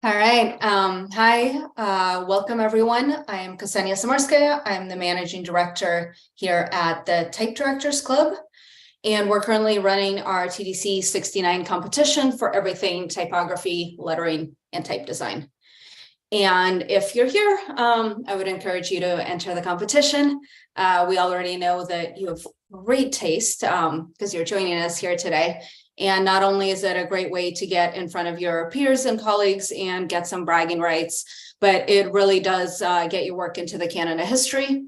All right. Hi, welcome everyone. I am Ksenia Samarskaya. I'm the managing director here at the Type Directors Club, and we're currently running our TDC69 competition for everything typography, lettering, and type design. And if you're here, I would encourage you to enter the competition. We already know that you have great taste because you're joining us here today. And not only is it a great way to get in front of your peers and colleagues and get some bragging rights, but it really does get your work into the canon of history.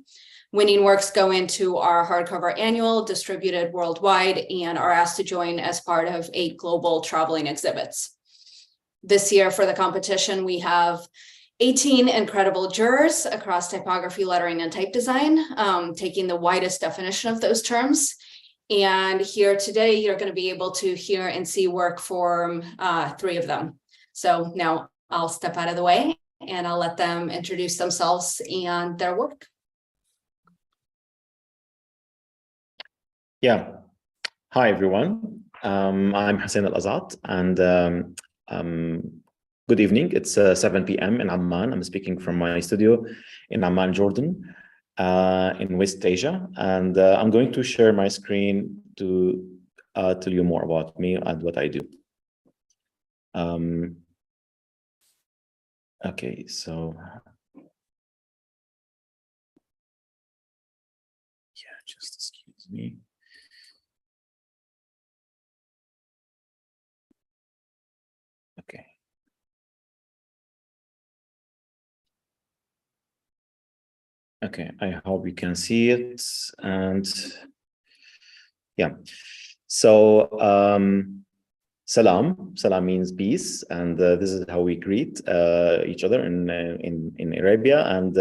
Winning works go into our hardcover annual distributed worldwide and are asked to join as part of 8 global traveling exhibits. This year for the competition, we have 18 incredible jurors across typography, lettering, and type design, taking the widest definition of those terms. And here today, you're going to be able to hear and see work from 3 of them. So now I'll step out of the way and I'll let them introduce themselves and their work. Yeah. Hi, everyone. I'm Hussein Alazaat, and good evening. It's 7 p.m. in Amman. I'm speaking from my studio in Amman, Jordan. In West Asia, and I'm going to share my screen to tell you more about me and what I do. Okay, so yeah, just excuse me. Okay. Okay, I hope you can see it. And yeah, so salam means peace, and this is how we greet each other in Arabia. And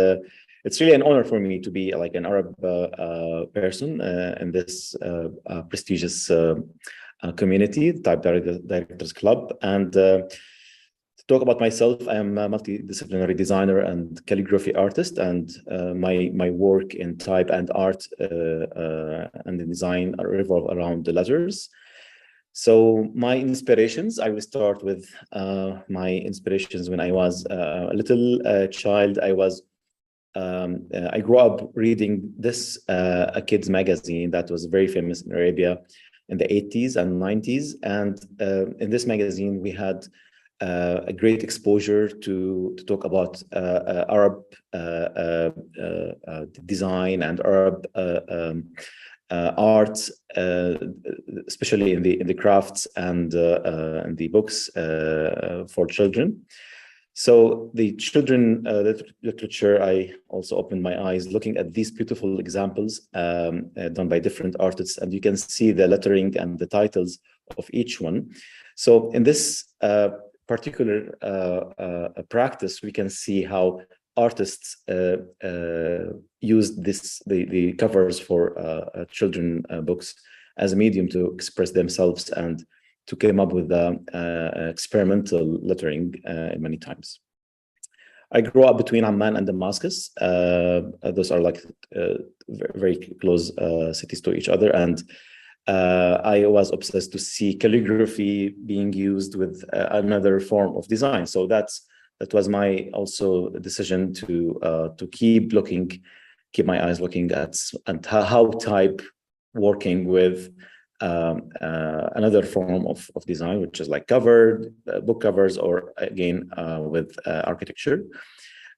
it's really an honor for me to be like an Arab person in this prestigious community, Type Directors Club. And talk about myself, I am a multidisciplinary designer and calligraphy artist, and my work in type and art and the design revolve around the letters. So my inspirations, I will start with my inspirations when I was a little child. I grew up reading this a kids magazine that was very famous in Arabia in the 80s and 90s, and in this magazine we had a great exposure to talk about Arab design and Arab art, especially in the crafts and the books for children. So the children literature, I also opened my eyes looking at these beautiful examples done by different artists, and you can see the lettering and the titles of each one. So in this particular practice, we can see how artists used the covers for children books as a medium to express themselves and to come up with experimental lettering many times. I grew up between Amman and Damascus. Those are like very close cities to each other, and I was obsessed to see calligraphy being used with another form of design. So that was my also decision to keep my eyes looking at how type working with another form of design, which is like covered book covers, or again with architecture.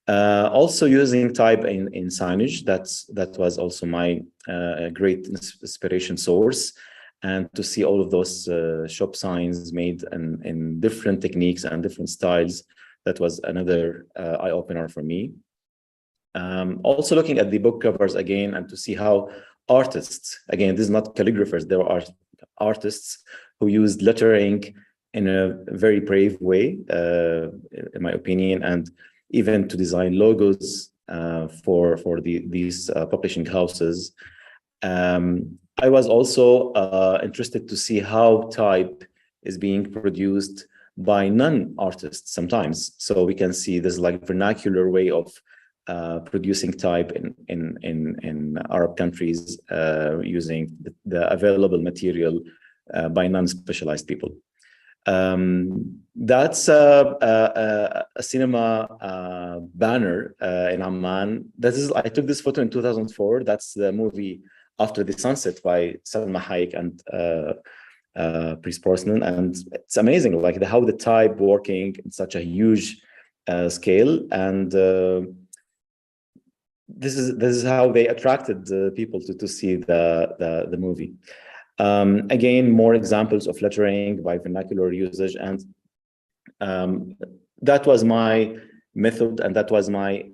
Also using type in signage, that was also my great inspiration source, and to see all of those shop signs made in different techniques and different styles, that was another eye-opener for me. Also looking at the book covers again, and to see how artists, again, this is not calligraphers, there are artists who used lettering in a very brave way, in my opinion, and even to design logos for these publishing houses. I was also interested to see how type is being produced by non-artists sometimes. So we can see this like vernacular way of producing type in Arab countries using the available material by non-specialized people. That's a cinema banner in Amman. I took this photo in 2004. That's the movie After the Sunset by Salma Hayek and Pierce Brosnan, and it's amazing, like how the type working in such a huge scale, and this is how they attracted people to see the movie. Again, more examples of lettering by vernacular usage, and that was my method, and that was my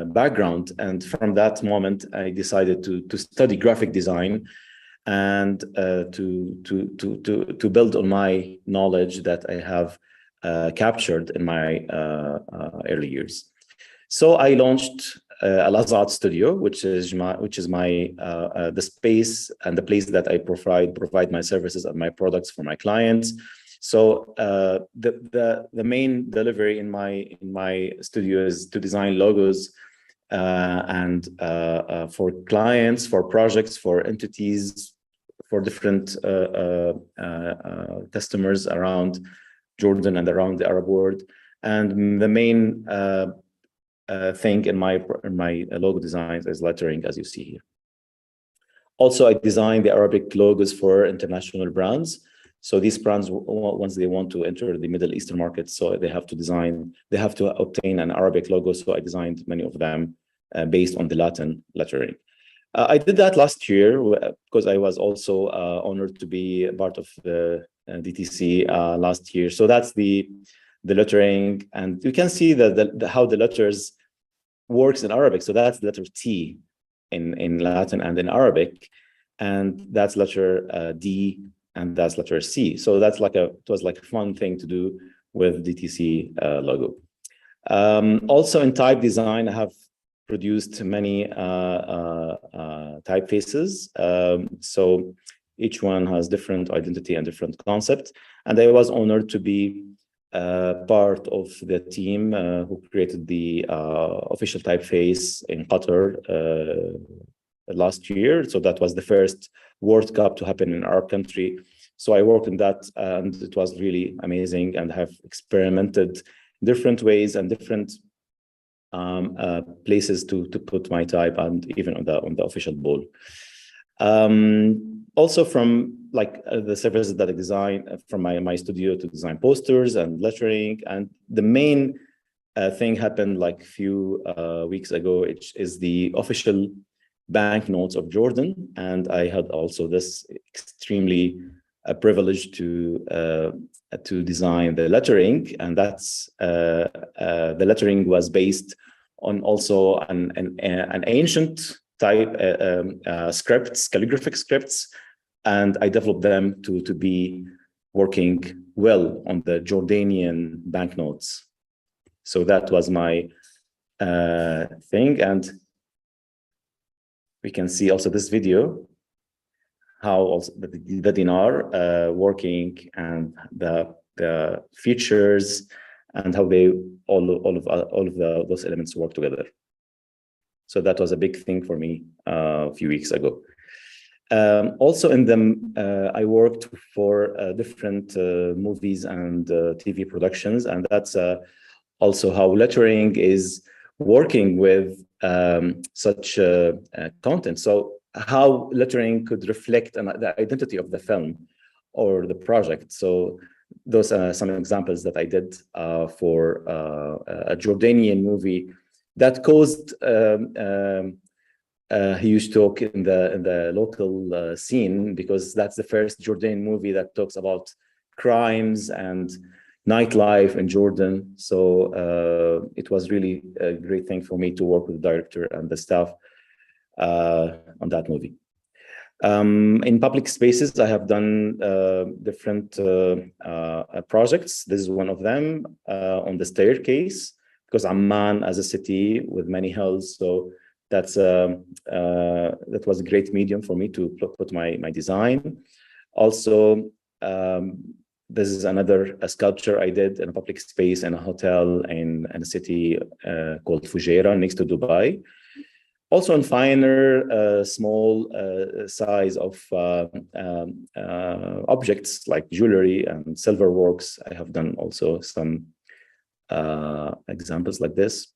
background. And from that moment, I decided to study graphic design and to build on my knowledge that I have captured in my early years. So I launched Alazaat Studio, which is my the space and the place that I provide my services and my products for my clients. So the main delivery in my studio is to design logos and for clients, for projects, for entities, for different customers around Jordan and around the Arab world. And the main thing in my logo designs is lettering, as you see here. Also, I designed the Arabic logos for international brands. So these brands, once they want to enter the Middle Eastern market, so they have to obtain an Arabic logo. So I designed many of them based on the Latin lettering. I did that last year because I was also honored to be part of the DTC last year. So that's the lettering, and you can see how the letters works in Arabic. So that's the letter T in Latin and in Arabic, and that's letter D, and that's letter C. So that's it was like a fun thing to do with DTC logo. Also in type design, I have produced many typefaces. So each one has different identity and different concept. And I was honored to be part of the team who created the official typeface in Qatar last year. So that was the first World Cup to happen in our country. So I worked in that, and it was really amazing, and have experimented different ways and different places to put my type, and even on the official ball. Also from the services that I design from my studio to design posters and lettering. And the main thing happened like a few weeks ago, which is the official banknotes of Jordan. And I had also this extremely privilege to design the lettering. And that's the lettering was based on also an ancient type scripts, calligraphic scripts, and I developed them to be working well on the Jordanian banknotes. So that was my thing, and we can see also this video how also the dinar working, and the features, and how they all of those elements work together. So that was a big thing for me a few weeks ago. Also in them, I worked for different movies and TV productions, and that's also how lettering is working with such content. So how lettering could reflect the identity of the film or the project. So those are some examples that I did for a Jordanian movie that caused huge talk in the local scene, because that's the first Jordanian movie that talks about crimes and nightlife in Jordan. So it was really a great thing for me to work with the director and the staff on that movie. In public spaces, I have done different projects. This is one of them on the staircase, because Amman as a city with many hills, so that's that was a great medium for me to put my design. Also, this is another sculpture I did in a public space in a hotel in a city called Fujairah next to Dubai. Also in finer, small size of objects like jewelry and silver works. I have done also some examples like this.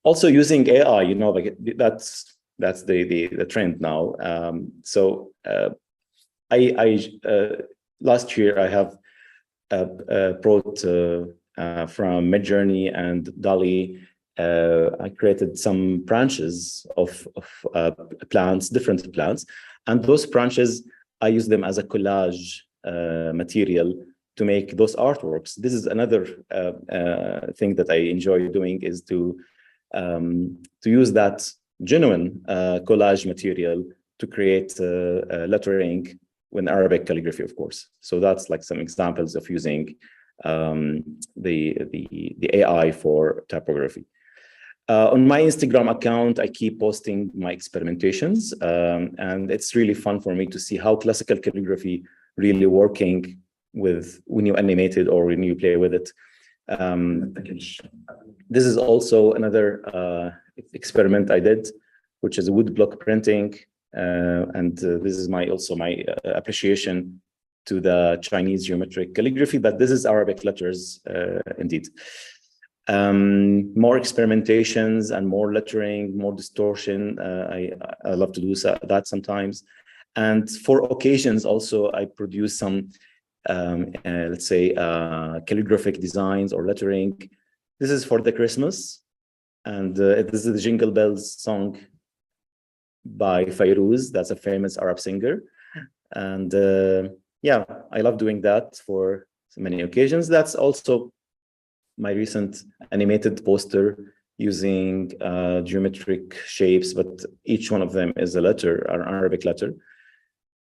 Also using AI, you know, like that's the trend now. Last year I have brought from Midjourney and Dolly. I created some branches of plants, different plants, and those branches I use them as a collage material to make those artworks. This is another thing that I enjoy doing, is to use that genuine collage material to create lettering with Arabic calligraphy, of course. So that's like some examples of using the AI for typography. On my Instagram account, I keep posting my experimentations, and it's really fun for me to see how classical calligraphy really working with when you animate it or when you play with it. This is also another experiment I did, which is wood block printing, and this is my appreciation to the Chinese geometric calligraphy, but this is Arabic letters indeed. More experimentations and more lettering, more distortion. I love to do that sometimes. And for occasions also, I produce some, let's say, calligraphic designs or lettering. This is for the Christmas. And this is the Jingle Bells song by Fairuz. That's a famous Arab singer. And yeah, I love doing that for many occasions. That's also my recent animated poster using geometric shapes, but each one of them is a letter, an Arabic letter.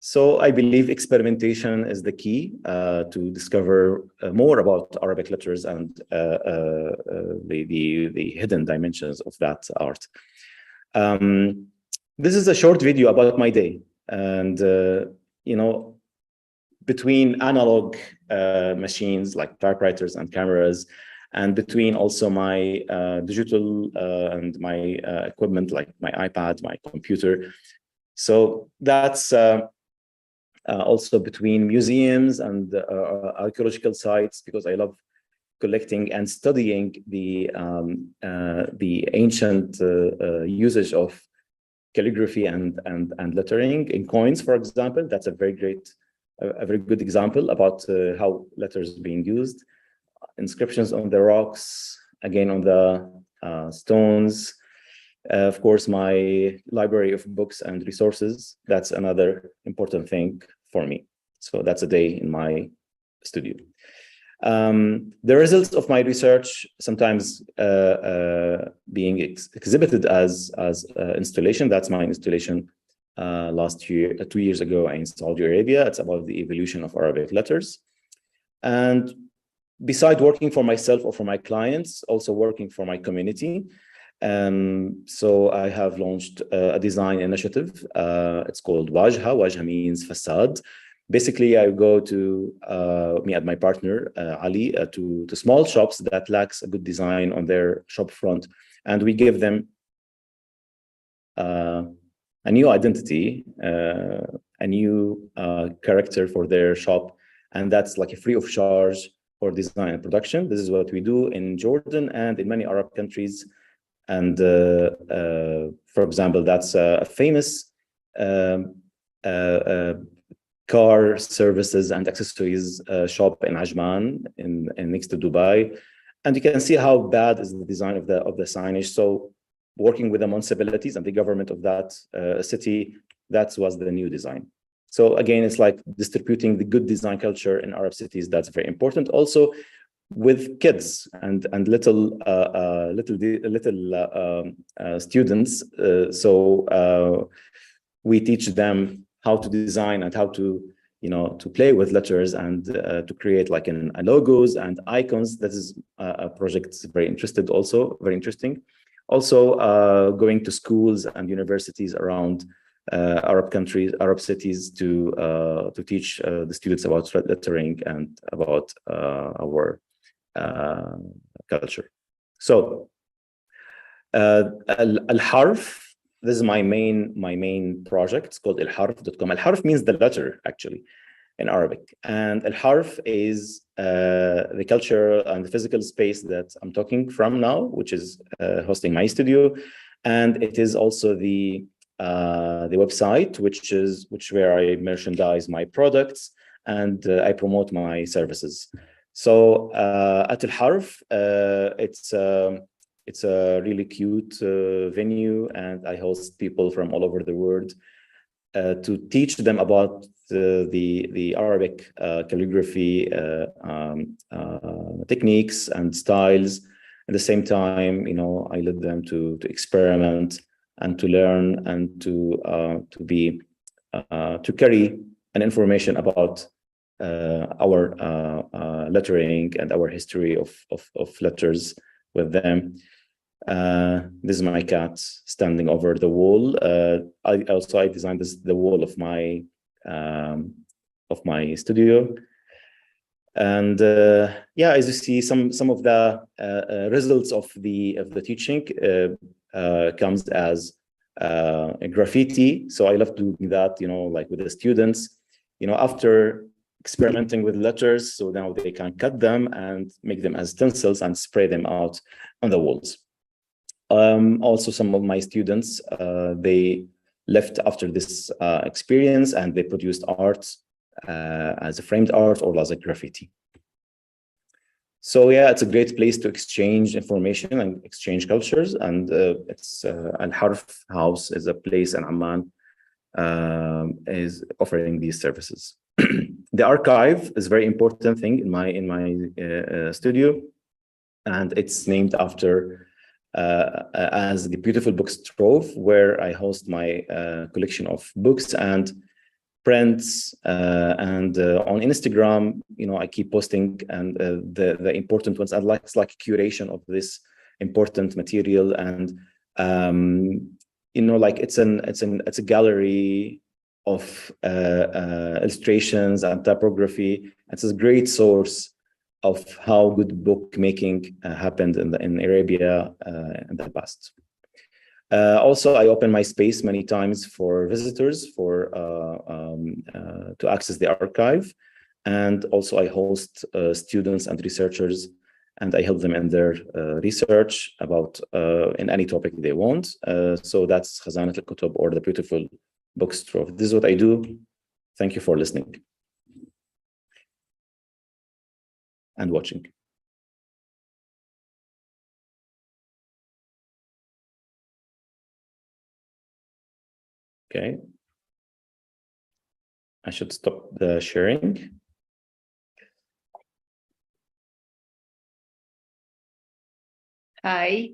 So I believe experimentation is the key to discover more about Arabic letters and the hidden dimensions of that art. This is a short video about my day, and you know, between analog machines like typewriters and cameras, and between also my digital and my equipment like my iPad, my computer. So that's also between museums and archaeological sites, because I love collecting and studying the ancient usage of calligraphy and lettering in coins, for example. That's a very good example about how letters are being used. Inscriptions on the rocks, again on the stones. Of course, my library of books and resources. That's another important thing for me. So that's a day in my studio. The results of my research sometimes being exhibited as installation. That's my installation last year, 2 years ago in Saudi Arabia. It's about the evolution of Arabic letters. And beside working for myself or for my clients, also working for my community. So I have launched a design initiative. It's called Wajha. Wajha means facade. Basically, I go to me and my partner, Ali, to small shops that lacks a good design on their shop front. And we give them a new identity, a new character for their shop. And that's like a free of charge for design and production. This is what we do in Jordan and in many Arab countries. And for example, that's a famous car services and accessories shop in Ajman, in next to Dubai. And you can see how bad is the design of the signage. So working with the municipalities and the government of that city, that was the new design. So again, it's like distributing the good design culture in Arab cities. That's very important. Also with kids and little students. So we teach them how to design and how to, to play with letters and to create like logos and icons. That is a project very interesting. Also going to schools and universities around Arab countries, Arab cities to teach the students about lettering and about our culture. So al-harf this is my main project. It's called alharf.com. Alharf means the letter, actually, in Arabic. And Al-Harf is the cultural and the physical space that I'm talking from now, which is hosting my studio. And it is also the website, which where I merchandise my products and I promote my services. So at Al-Harf, it's a really cute venue, and I host people from all over the world to teach them about the Arabic calligraphy techniques and styles. At the same time, I let them to experiment and to learn and to carry an information about our lettering and our history of letters with them. This is my cat standing over the wall. I designed the wall of my studio, and yeah, as you see, some of the results of the teaching comes as a graffiti. So I love doing that, like with the students, after experimenting with letters, so now they can cut them and make them as stencils and spray them out on the walls. Also, some of my students, they left after this experience, and they produced art as a framed art or as a graffiti. So yeah, it's a great place to exchange information and exchange cultures. And it's Al-Harf House is a place in Amman is offering these services. The archive is a very important thing in my studio, and it's named after as the Beautiful Books Trove, where I host my collection of books and prints, and on Instagram, I keep posting and the important ones. It's like a curation of this important material, and like it's a gallery of illustrations and typography. It's a great source of how good bookmaking happened in Arabia in the past. Also, I open my space many times for visitors to access the archive, and also I host students and researchers, and I help them in their research about in any topic they want. So that's Khazanat al-Kutub, or the Beautiful Books Trove. This is what I do. Thank you for listening and watching. Okay. I should stop the sharing. Hi.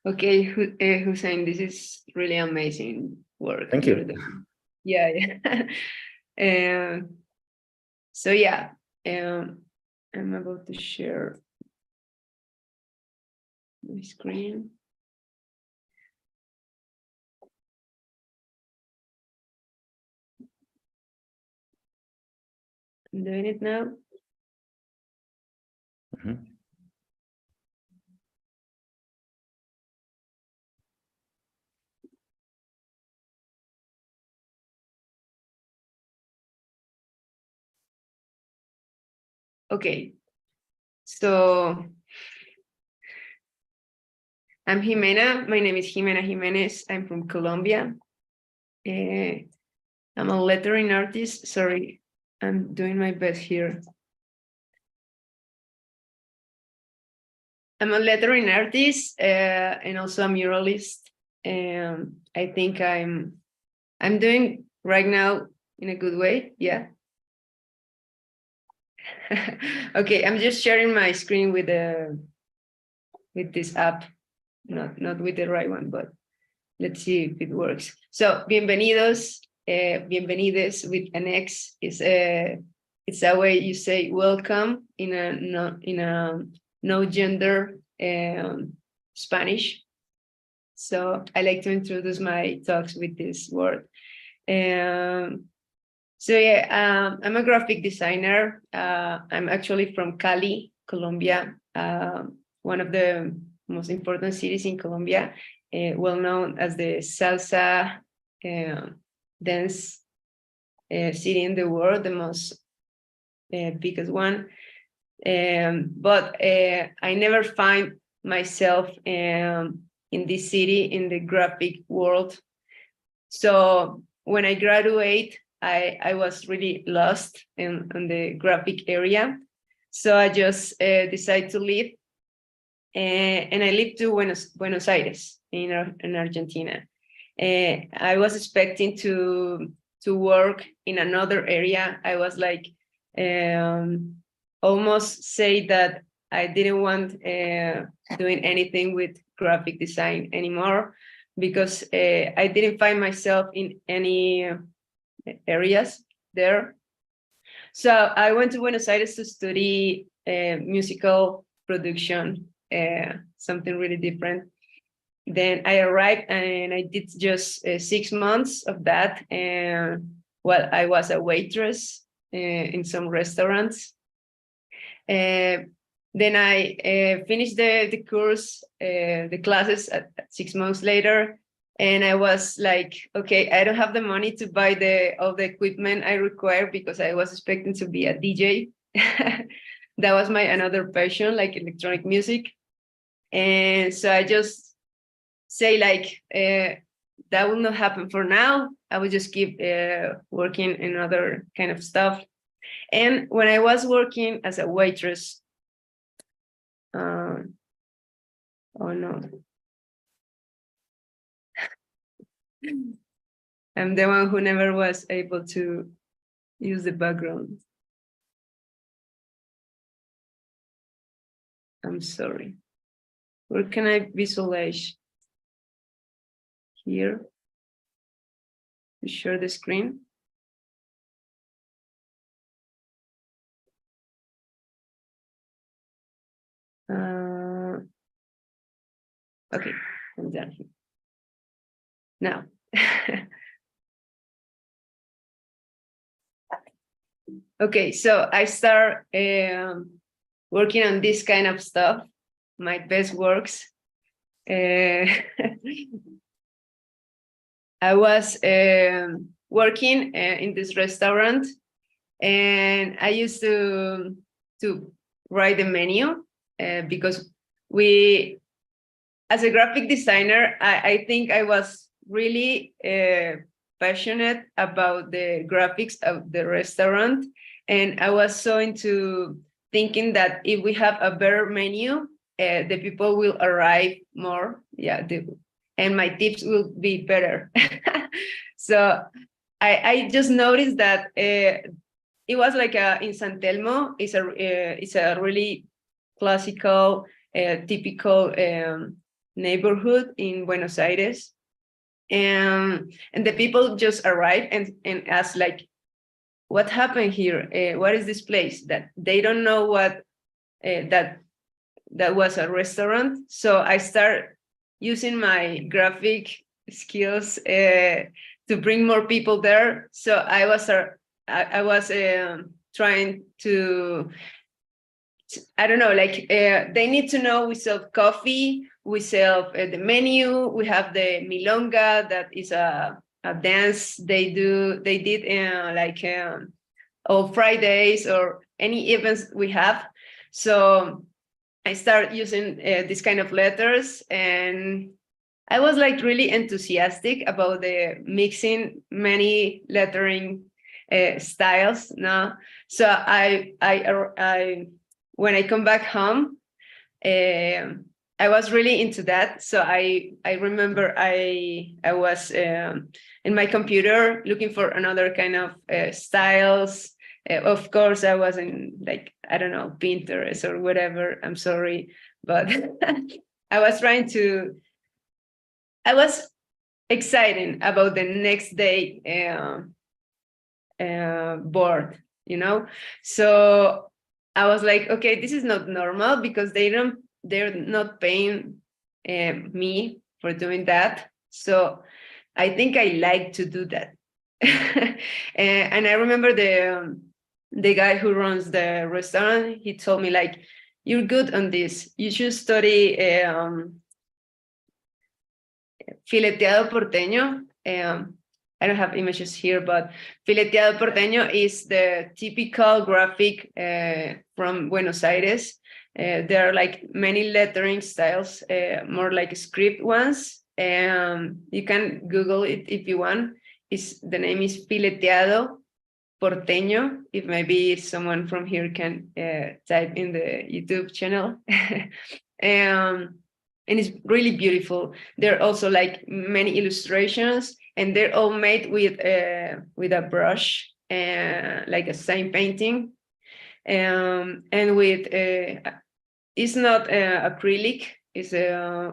Okay, Hussein, this is really amazing work. Thank you. Yeah, yeah. So yeah, I'm about to share my screen. I'm doing it now. Mm-hmm. Okay, so I'm Ximena. My name is Ximena Jiménez. I'm from Colombia. I'm a lettering artist. Sorry, I'm doing my best here. I'm a lettering artist and also a muralist. I think I'm doing right now in a good way. Yeah. Okay, I'm just sharing my screen with this app, not with the right one, but let's see if it works. So, bienvenidos, bienvenides with an X is it's a way you say welcome in a no gender Spanish. So I like to introduce my talks with this word. So yeah, I'm a graphic designer. I'm actually from Cali, Colombia, one of the most important cities in Colombia, well known as the salsa dance city in the world, the most biggest one. But I never find myself in this city, in the graphic world. So when I graduate, I was really lost in the graphic area. So I just decided to leave. And I lived to Buenos Aires in Argentina. I was expecting to work in another area. I was like almost say that I didn't want doing anything with graphic design anymore, because I didn't find myself in any areas there. So I went to Buenos Aires to study musical production, something really different. Then I arrived and I did just 6 months of that. And well, I was a waitress in some restaurants. Then I finished the course, the classes at 6 months later. And I was like, okay, I don't have the money to buy all the equipment I require, because I was expecting to be a DJ. That was my another passion, like electronic music. And so I just say like, that will not happen for now. I will just keep working in other kind of stuff. And when I was working as a waitress, oh no. I'm the one who never was able to use the background. I'm sorry. Where can I visualize? Here. To share the screen. Okay, I'm done here. Now. Okay, so I start working on this kind of stuff, my best works. I was working in this restaurant, and I used to write the menu because as a graphic designer, I think I was really passionate about the graphics of the restaurant. And I was so into thinking that if we have a better menu, the people will arrive more. Yeah, and my tips will be better. So I just noticed that it was like in San Telmo, it's a really classical, typical neighborhood in Buenos Aires. And the people just arrive and ask like, what happened here? What is this place? That they don't know what that was a restaurant. So I start using my graphic skills to bring more people there. So I was trying to, I don't know, like they need to know we sell coffee, we sell the menu, we have the milonga, that is a dance they did like on Fridays or any events we have. So I started using this kind of letters, and I was like really enthusiastic about the mixing many lettering styles now. So I when I come back home, I was really into that. So I remember I was in my computer looking for another kind of styles. Of course, I wasn't like, I don't know, Pinterest or whatever. I'm sorry, but I was excited about the next day board, you know? So I was like, okay, this is not normal, because they're not paying me for doing that. So I think I like to do that. And I remember the guy who runs the restaurant, he told me like, you're good on this. You should study fileteado porteño. I don't have images here, but fileteado porteño is the typical graphic from Buenos Aires. There are like many lettering styles, more like script ones. You can Google it if you want. The name is fileteado porteño. If maybe someone from here can type in the YouTube channel. And it's really beautiful. There are also like many illustrations, and they're all made with a brush, like a sign painting, and with it's not acrylic, it's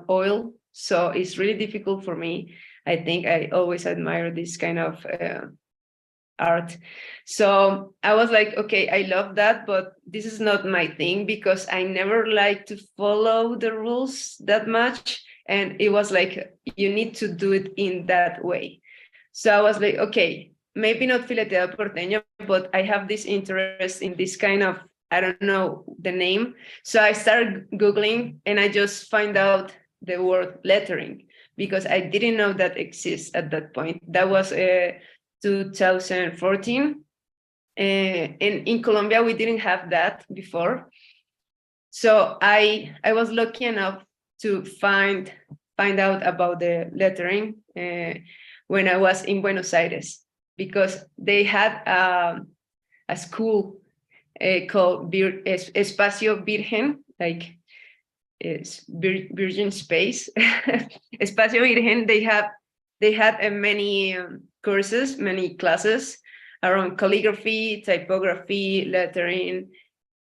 oil, so it's really difficult for me. I think I always admire this kind of art. So I was like, okay, I love that, but this is not my thing, because I never like to follow the rules that much. And it was like, you need to do it in that way. So I was like, okay, maybe not fileteado porteño, but I have this interest in this kind of, I don't know the name. So I started Googling, and I just find out the word lettering, because I didn't know that exists at that point. That was 2014. And in Colombia, we didn't have that before. So I was lucky enough to find out about the lettering when I was in Buenos Aires, because they had a school called Espacio Virgen, like it's Virgin Space. Espacio Virgen, they had many courses, many classes around calligraphy, typography, lettering.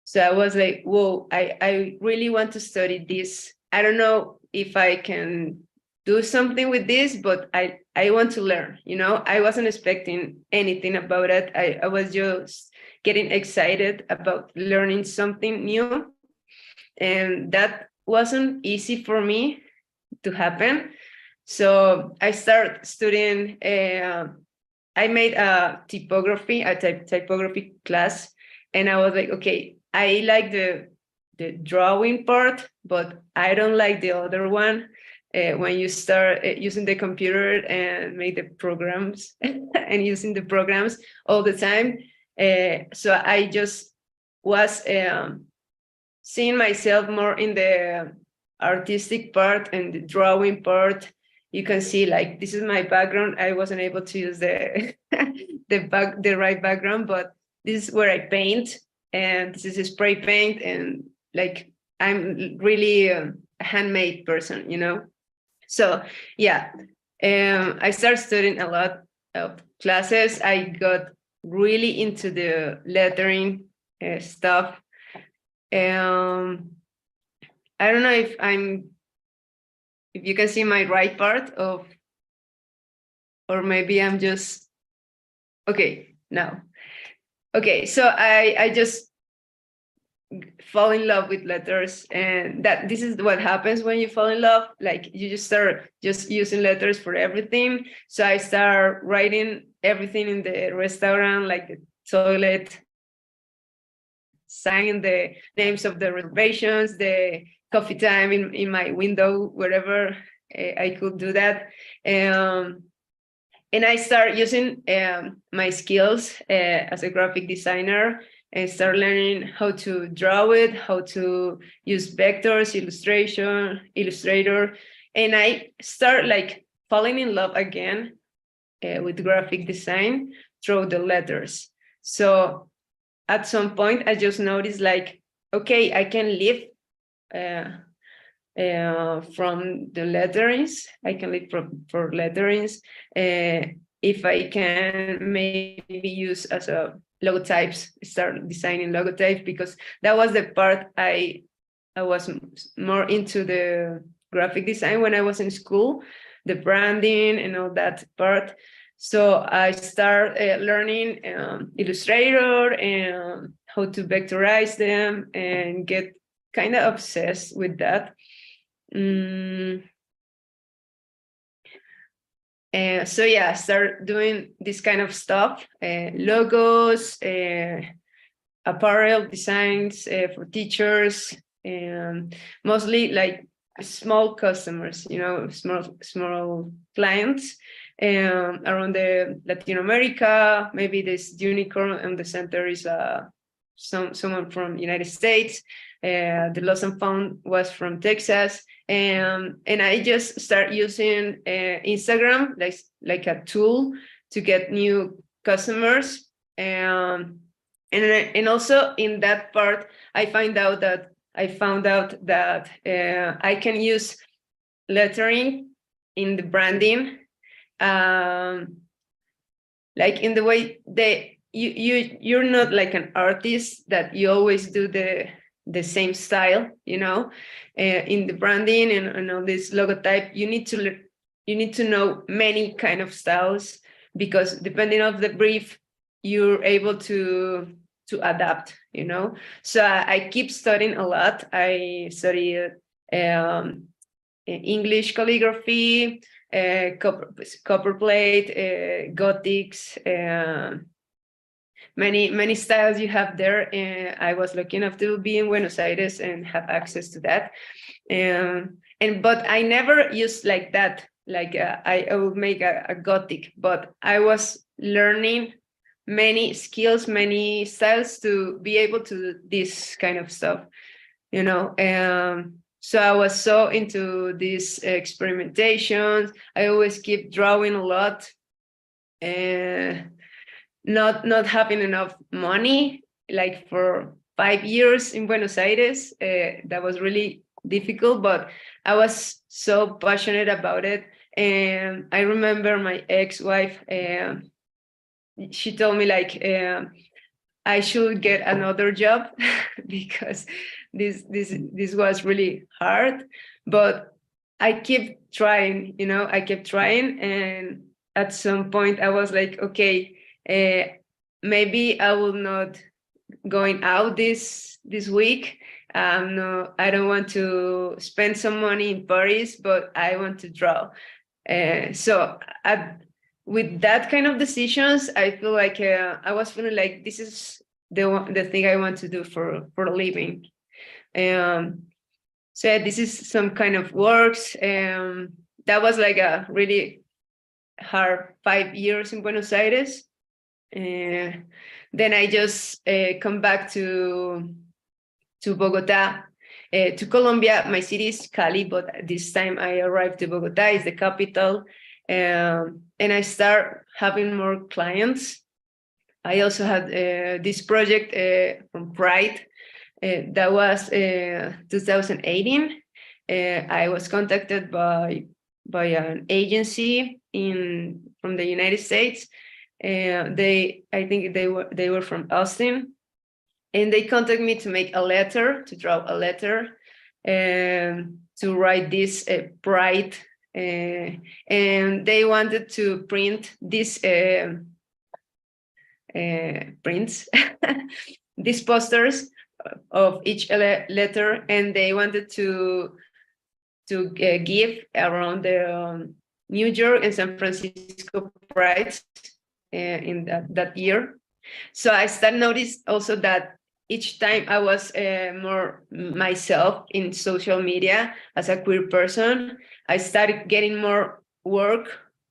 So I was like, whoa, I really want to study this. I don't know if I can do something with this, but I want to learn, you know. I wasn't expecting anything about it. I was just getting excited about learning something new. And that wasn't easy for me to happen. So I started studying, I made a typography class, and I was like, okay, I like the drawing part, but I don't like the other one. When you start using the computer and make the programs and using the programs all the time. So I just was seeing myself more in the artistic part and the drawing part. You can see, like, this is my background. I wasn't able to use the right background, but this is where I paint, and this is a spray paint, and like I'm really a handmade person, you know. So yeah, I started studying a lot of classes. I got really into the lettering stuff. I don't know if you can see my right part of, or maybe I'm just, okay, now. Okay, so I just fall in love with letters, and that this is what happens when you fall in love. Like, you just start just using letters for everything. So I start writing everything in the restaurant, like the toilet, signing the names of the reservations, the coffee time in my window, wherever I could do that. And I start using my skills as a graphic designer, and start learning how to draw it, how to use vectors, Illustrator. And I start like falling in love again with graphic design through the letters. So at some point, I just noticed, like, okay, I can live from the letterings. I can live for letterings if I can maybe use as a logotypes, start designing logotypes, because that was the part I was more into the graphic design when I was in school, the branding and all that part. So I start learning Illustrator and how to vectorize them, and get kind of obsessed with that. So yeah, I start doing this kind of stuff, logos, apparel designs for teachers, and mostly like small customers, you know, small clients around the Latin America. Maybe this unicorn in the center is someone from United States. The lost and found was from Texas, and I just start using Instagram like a tool to get new customers. And also in that part, I found out that I can use lettering in the branding, like in the way you're not like an artist that you always do the same style, you know. In the branding and all this logotype, you need to know many kind of styles, because depending on the brief, you're able to adapt, you know. So I keep studying a lot. I studied English calligraphy, copperplate, Gothics, many styles you have there. I was lucky enough to be in Buenos Aires and have access to that. But I never used like that. Like I would make a Gothic, but I was learning many skills, many styles to be able to do this kind of stuff, you know. So I was so into these experimentations. I always keep drawing a lot, and not having enough money, like for 5 years in Buenos Aires. That was really difficult, but I was so passionate about it. And I remember my ex-wife, she told me like I should get another job because this was really hard. But I kept trying, you know. I kept trying, and at some point I was like, okay, maybe I will not going out this week. No, I don't want to spend some money in Paris, but I want to draw. So with that kind of decisions, I feel like I was feeling like this is the thing I want to do for a living. So this is some kind of works. That was like a really hard 5 years in Buenos Aires. Then I just come back to Bogota, to Colombia. My city is Cali, but this time I arrived to Bogota, is the capital, and I start having more clients. I also had this project from Pride. That was 2018. I was contacted by an agency from the United States. I think they were from Austin, and they contacted me to make a letter, to draw a letter, to write this Pride, and they wanted to print this prints, these posters of each letter, and they wanted to give around the New York and San Francisco Prides in that year. So I started notice also that each time I was more myself in social media as a queer person, I started getting more work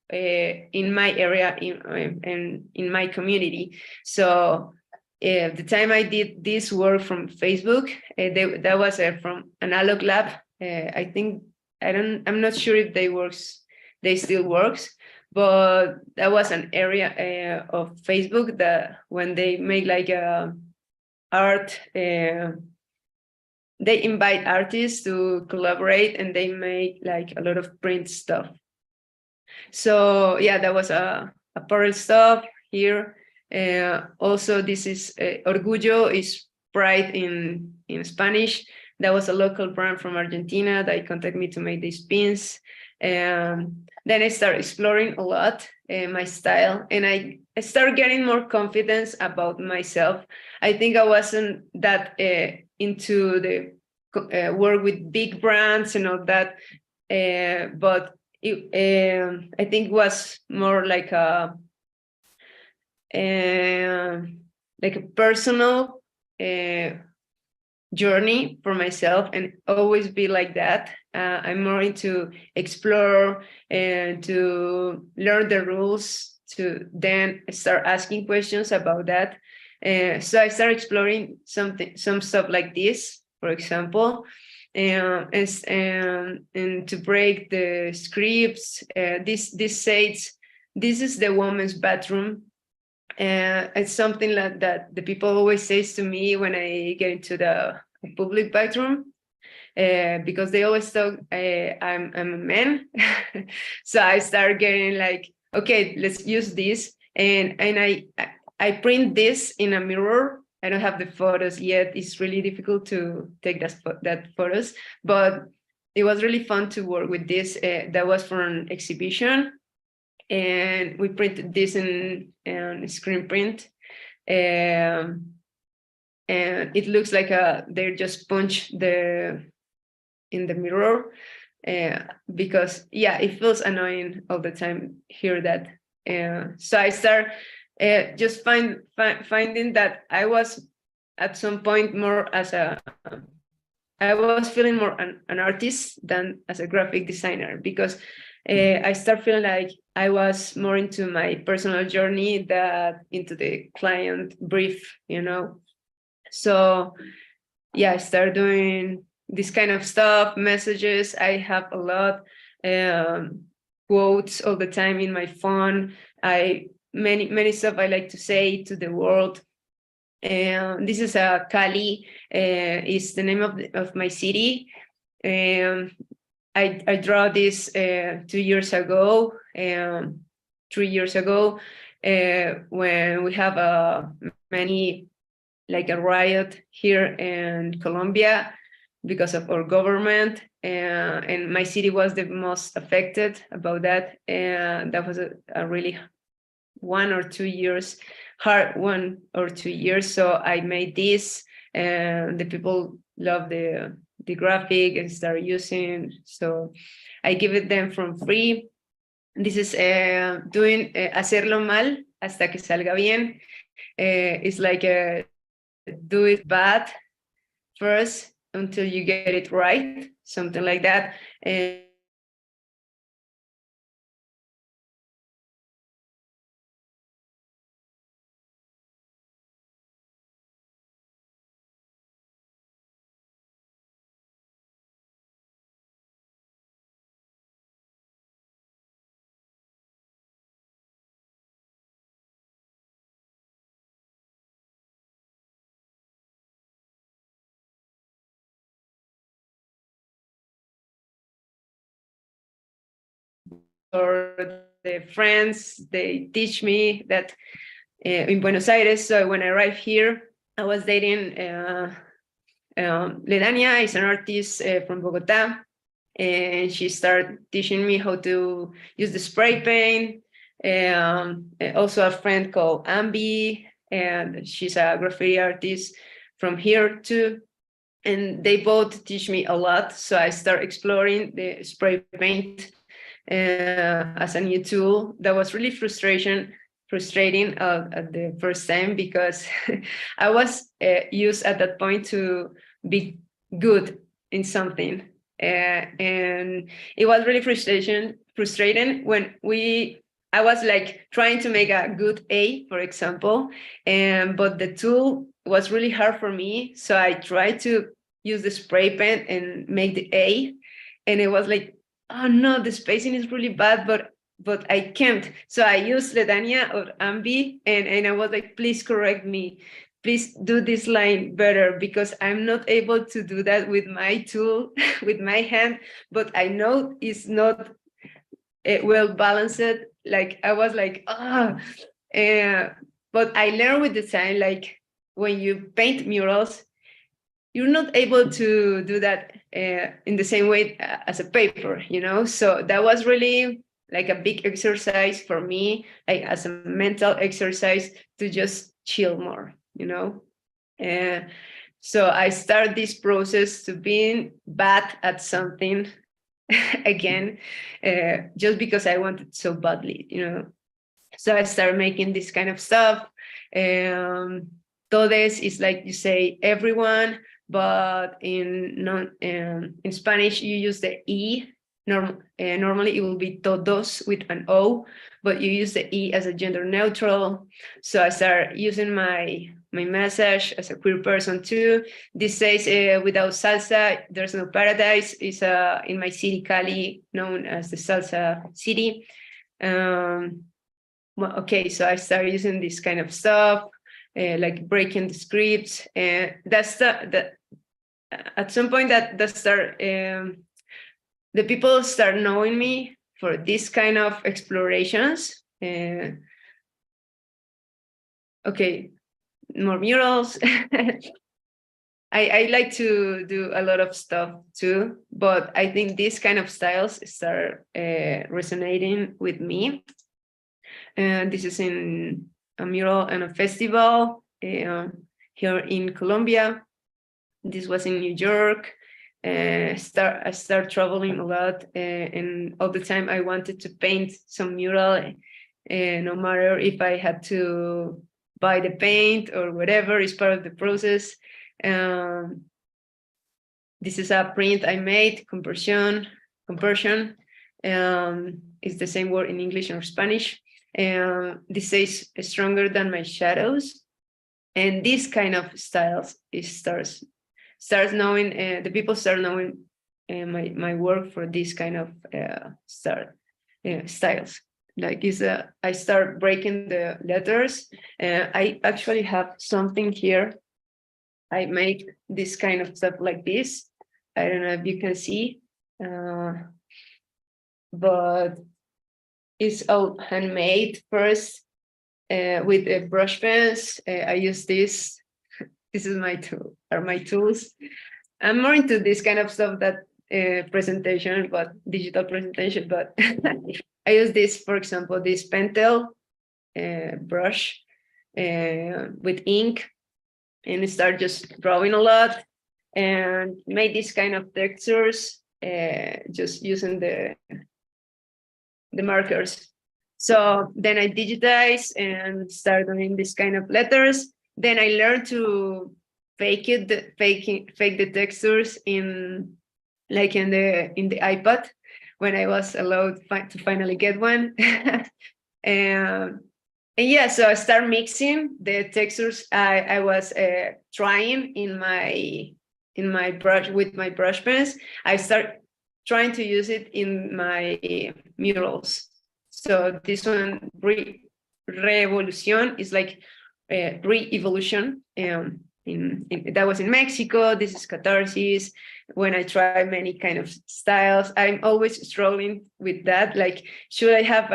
in my area, in my community. So the time I did this work from Facebook, that was from Analog Lab. I think I'm not sure if they still works, but that was an area of Facebook that when they make like art, they invite artists to collaborate, and they make like a lot of print stuff. So yeah, that was a apparel stuff here. Also, this is Orgullo, is pride in Spanish. That was a local brand from Argentina that contacted me to make these pins. Then I started exploring a lot my style, and I started getting more confidence about myself. I think I wasn't that into the work with big brands and all that, but I think it was more like a personal journey for myself and always be like that. I'm more into explore and to learn the rules, to then start asking questions about that. So I started exploring some stuff like this, for example, and to break the scripts. This says this is the woman's bathroom. It's something like that the people always says to me when I get into the public bathroom, because they always thought I'm a man. So I start getting like, okay, let's use this, and I print this in a mirror. I don't have the photos yet. It's really difficult to take that photos, but it was really fun to work with this. That was for an exhibition, and we printed this in screen print, and it looks like they just punch in the mirror, because it feels annoying all the time hear that. So I start just finding that I was at some point more I was feeling more an artist than as a graphic designer, because I start feeling like I was more into my personal journey than into the client brief, So I started doing this kind of stuff, messages. I have a lot, quotes all the time in my phone. Many stuff I like to say to the world. This is Cali, is the name of my city. I draw this 2 years ago, 3 years ago, when we have many, like a riot here in Colombia because of our government, and my city was the most affected about that. And that was a really 1 or 2 years, hard 1 or 2 years. So I made this, and the people love the graphic and start using. So I give it them from free. This is doing hacerlo mal hasta que salga bien. It's like do it bad first until you get it right, something like that. Or the friends, they teach me that in Buenos Aires. So when I arrived here, I was dating Ledania, is an artist from Bogota, and she started teaching me how to use the spray paint. Also a friend called Ambi, and she's a graffiti artist from here too. And they both teach me a lot. So I start exploring the spray paint as a new tool. That was really frustrating at the first time, because I was used at that point to be good in something, and it was really frustrating when I was like trying to make a good A, for example, but the tool was really hard for me. So I tried to use the spray paint and make the A, and it was like, oh no, the spacing is really bad, but I can't. So I used Ledania or Ambi, and I was like, please correct me. Please do this line better, because I'm not able to do that with my tool, with my hand, but I know it's not well balanced. Like I was like, but I learned with the time, like when you paint murals, you're not able to do that in the same way as a paper, So that was really like a big exercise for me, like as a mental exercise to just chill more, So I start this process to being bad at something again, just because I wanted so badly, So I started making this kind of stuff. Todes is like you say, everyone. but in Spanish you use the E. Normally it will be todos with an O, but you use the E as a gender neutral. So I start using my message as a queer person too. This says, without salsa, there's no paradise. It's in my city, Cali, known as the salsa city. Well, okay, so I started using this kind of stuff, like breaking the scripts, and that's at some point that start the people start knowing me for this kind of explorations. Okay, more murals. I like to do a lot of stuff too, but I think these kind of styles start resonating with me. And this is in a mural and a festival here in Colombia. This was in New York. I start traveling a lot, and all the time I wanted to paint some mural, no matter if I had to buy the paint or whatever is part of the process. This is a print I made, compersion. It's the same word in English or Spanish. This says stronger than my shadows. And this kind of styles, it starts knowing, the people start knowing my work for this kind of styles. Like I start breaking the letters. I actually have something here. I make this kind of stuff like this. I don't know if you can see, but it's all handmade first with a brush pens. I use this. This is my tool, are my tools. I'm more into this kind of stuff that presentation, but digital presentation, but I use this, for example, this Pentel brush with ink, and start just drawing a lot and made this kind of textures just using the markers. So then I digitize and start doing this kind of letters. Then I learned to fake the textures in the iPad when I was allowed to finally get one. And yeah, so I start mixing the textures I was trying in my brush with my brush pens. I start trying to use it in my murals. So this one, Revolution, is like re-evolution. That was in Mexico. This is Catharsis. When I try many kind of styles, I'm always struggling with that. Like, should I have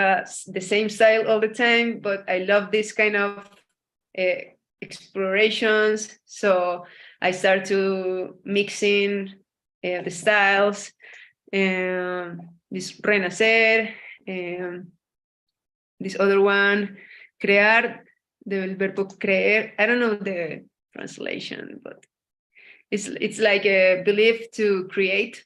the same style all the time? But I love this kind of explorations. So I start to mixing the styles. This Renacer, this other one, crear, del verbo creer. I don't know the translation, but it's like a belief to create.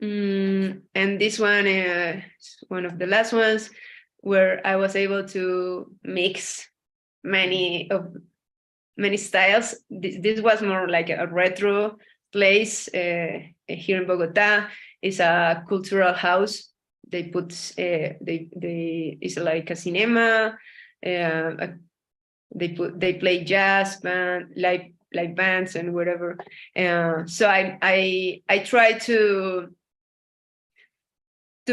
And this one is one of the last ones where I was able to mix many styles. This was more like a retro place here in Bogota. It's a cultural house. They put it's like a cinema. They play jazz band, like bands and whatever. So I try to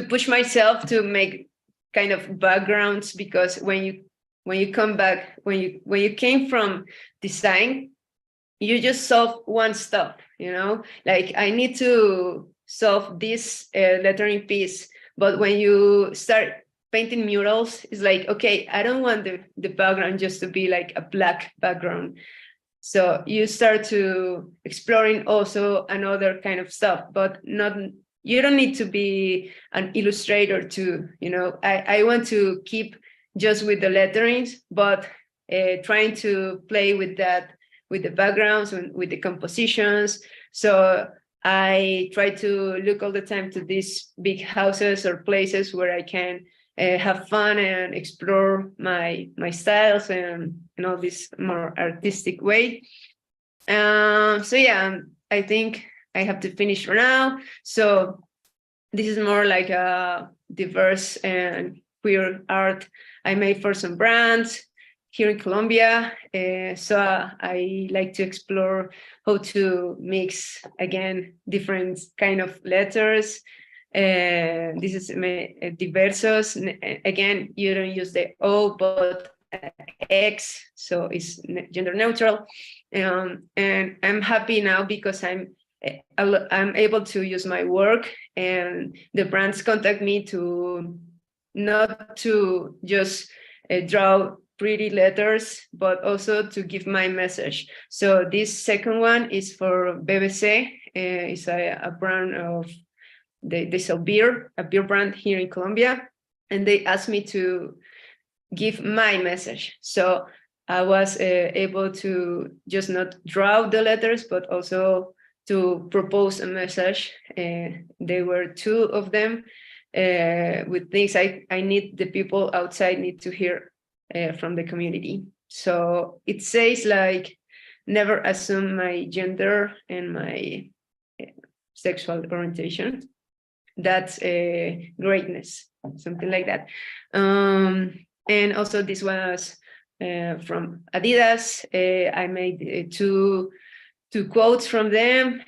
push myself to make kind of backgrounds, because when you come back, when you came from design, you just solve one stuff, like I need to solve this lettering piece. But when you start painting murals, it's like, okay, I don't want the background just to be like a black background. So you start to exploring also another kind of stuff, but you don't need to be an illustrator too. I want to keep just with the letterings, but trying to play with that, with the backgrounds and with the compositions. So I try to look all the time to these big houses or places where I can have fun and explore my styles and all this more artistic way. So yeah, I think I have to finish for now. So this is more like a diverse and queer art I made for some brands here in Colombia. So I like to explore how to mix, again, different kind of letters. This is diversos. Again, you don't use the O, but X, so it's gender neutral. And I'm happy now because I'm able to use my work, and the brands contact me to not to just draw pretty letters, but also to give my message. So this second one is for BBC. It's a brand of, they sell beer, a beer brand here in Colombia, and they asked me to give my message. So I was able to just not draw the letters, but also to propose a message. There were two of them with things I need, the people outside need to hear from the community. So it says like, never assume my gender and my sexual orientation. That's greatness, something like that. And also this was from Adidas. I made two quotes from them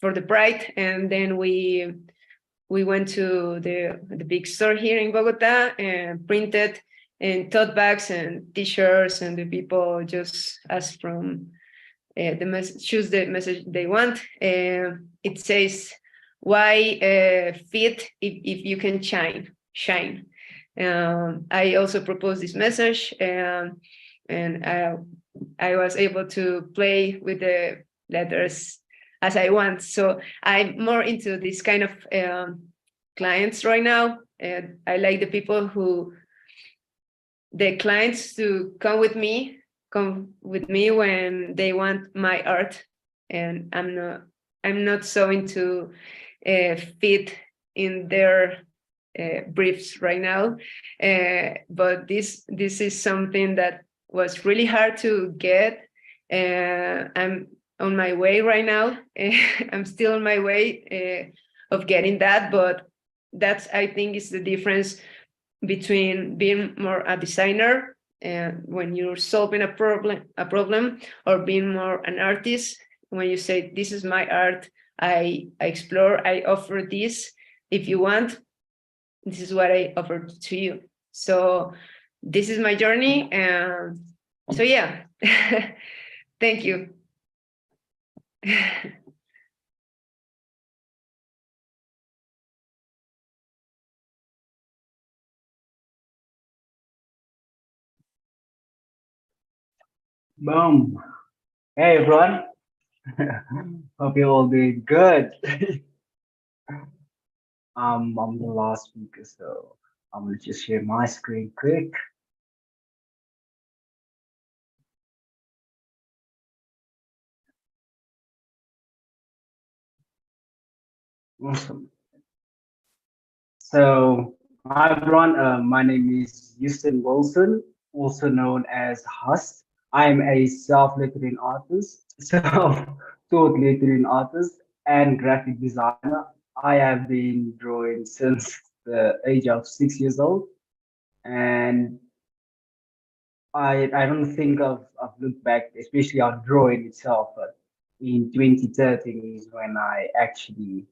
for the Pride, and then we went to the big store here in Bogota and printed in tote bags and T-shirts, and the people just asked from the message, choose the message they want. It says, why fit if you can shine. I also proposed this message, and I was able to play with the letters as I want. So I'm more into this kind of clients right now. I like the people the clients to come with me when they want my art, and I'm not so into fit in their briefs right now, but this is something that was really hard to get. I'm on my way right now. I'm still on my way of getting that, but that's, I think, is the difference between being more a designer when you're solving a problem, or being more an artist when you say, this is my art, I explore, I offer this. If you want, this is what I offer to you. So this is my journey. And so, yeah, thank you. Boom. Hey, everyone. Hope you're all doing good. I'm the last speaker, so I'm gonna just share my screen quick. Awesome. So, hi everyone. My name is Huston Wilson, also known as Hust. I'm a self-lettering artist, self-taught lettering artist, and graphic designer. I have been drawing since the age of 6 years old, and I don't think I've looked back, especially on drawing itself, but in 2013 is when I actually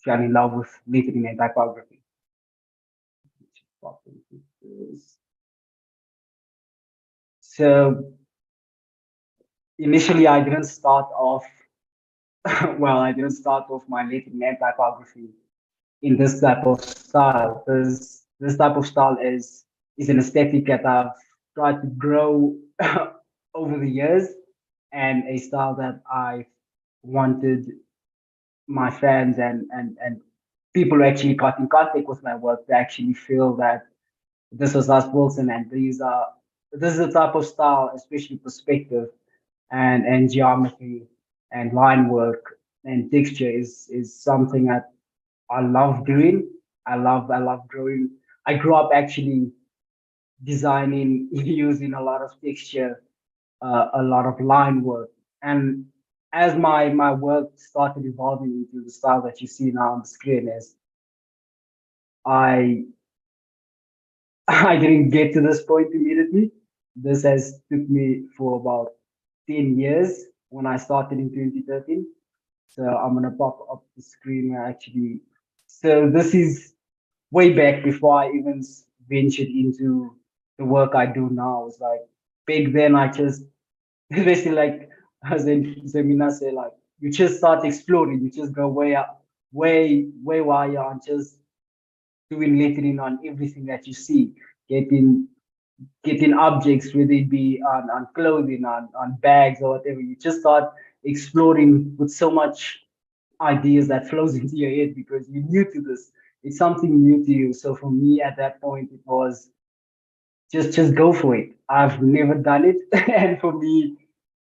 fell in love with lettering and typography. So initially I didn't start off I didn't start off my lettering and typography in this type of style. This type of style is an aesthetic that I've tried to grow over the years, and a style that I wanted my fans and people who actually got in contact with my work to actually feel that this was Hust Wilson, and this is the type of style, especially perspective and geometry and line work and texture is something that I love doing. I love drawing. I grew up actually designing using a lot of texture a lot of line work. And as my work started evolving into the style that you see now on the screen, is I I didn't get to this point immediately. This has took me for about 10 years when I started in 2013. So I'm gonna pop up the screen actually. So this is way back before I even ventured into the work I do now. It's like back then I just basically like as in Ximena say, like you just start exploring, you just go way up, way wild and just doing lettering on everything that you see, getting getting objects, whether it be on clothing, on bags or whatever. You just start exploring with so much ideas that flows into your head because you're new to this. It's something new to you. So for me at that point, it was just go for it. I've never done it. And for me,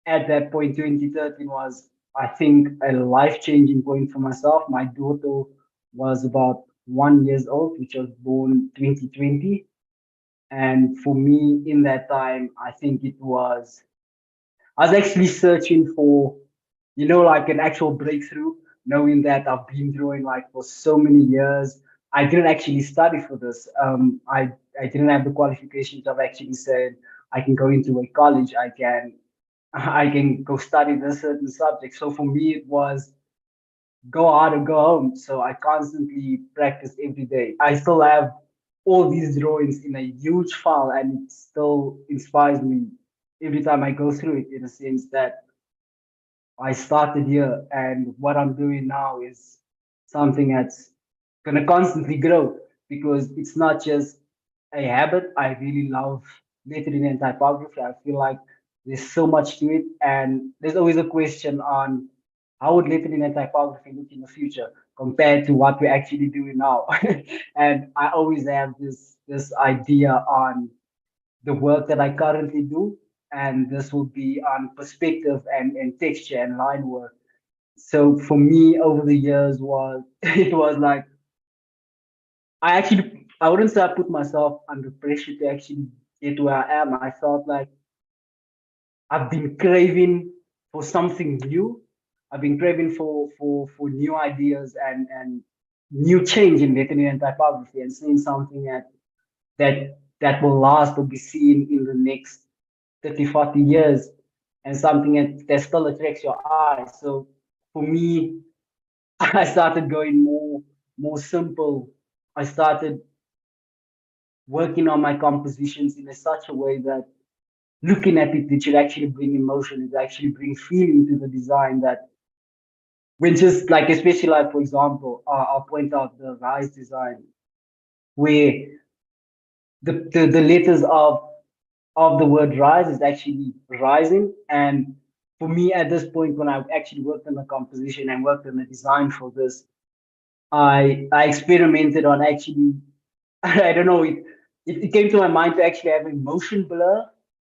at that point, 2013 was, I think, a life-changing point for myself. My daughter was about 1 year old, which was born 2020. And for me, in that time, I think I was actually searching for, like an actual breakthrough, knowing that I've been drawing like for so many years. I didn't actually study for this. I didn't have the qualifications of actually said I can go into a college. I can go study this certain subject. So for me, it was go out or go home. So I constantly practice every day. I still have all these drawings in a huge file, and it still inspires me every time I go through it, in a sense that I started here, and what I'm doing now is something that's gonna constantly grow because it's not just a habit. I really love lettering and typography. I feel like there's so much to it, and there's always a question on how would lettering and typography look in the future compared to what we're actually doing now. And I always have this idea on the work that I currently do, and this will be on perspective and texture and line work. So for me, over the years was it was like I wouldn't say I put myself under pressure to actually get where I am. I felt like I've been craving for something new. I've been craving for new ideas and new change in lettering and typography, and seeing something that will last or be seen in the next 30, 40 years, and something that still attracts your eye. So for me, I started going more simple. I started working on my compositions in such a way that looking at it should actually bring emotion, it actually bring feeling to the design that when just like, especially like, for example, I'll point out the rise design where the letters of the word rise is actually rising. And for me at this point, when I actually worked on the composition and worked on the design for this, I experimented on actually I don't know, it came to my mind to actually have a motion blur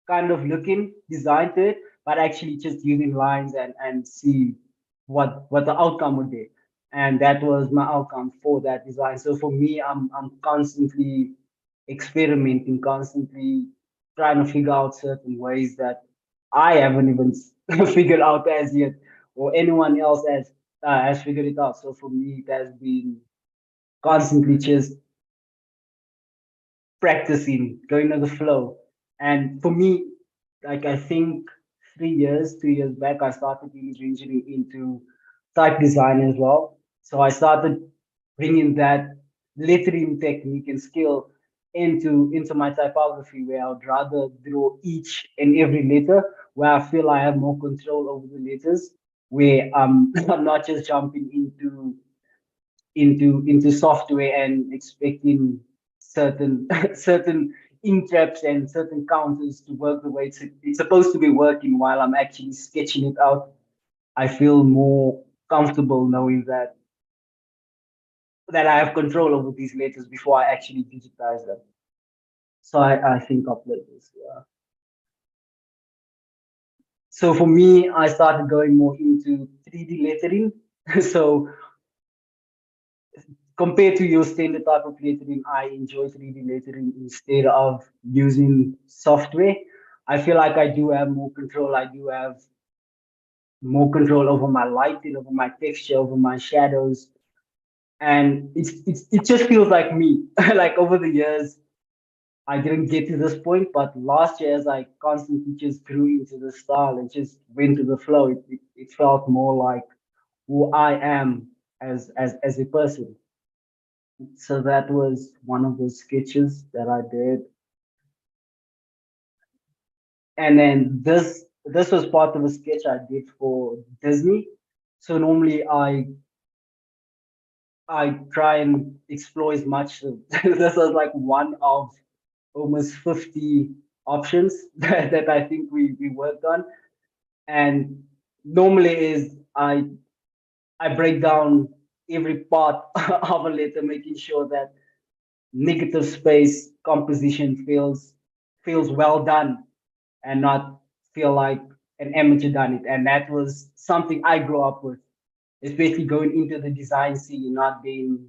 kind of looking design to it, but actually just using lines and see what the outcome would be. And that was my outcome for that design. So for me, I'm constantly experimenting, constantly trying to figure out certain ways that I haven't even figured out as yet, or anyone else has figured it out. So for me, it has been constantly just practicing, going with the flow. And for me, like I think 3 years, 2 years back, I started really venturing into type design as well. So I started bringing that lettering technique and skill into my typography, where I would rather draw each and every letter, where I feel I have more control over the letters, where I'm not just jumping into software and expecting certain certain ink traps and certain counters to work the way it's supposed to be working while I'm actually sketching it out. I feel more comfortable knowing that I have control over these letters before I actually digitize them. So I think of letters. Yeah. So for me, I started going more into 3D lettering. So compared to your standard type of lettering, I enjoy 3D lettering instead of using software. I feel like I do have more control. I do have more control over my lighting, over my texture, over my shadows. And it just feels like me. Like over the years, I didn't get to this point, but last year as I constantly just grew into the style and just went to the flow, it felt more like who I am as a person. So that was one of those sketches that I did. And then this was part of a sketch I did for Disney. So normally I try and explore as much. This was like one of almost 50 options that I think we worked on. And normally is I break down every part of a letter, making sure that negative space composition feels well done and not feel like an amateur done it. And that was something I grew up with, especially going into the design scene, not being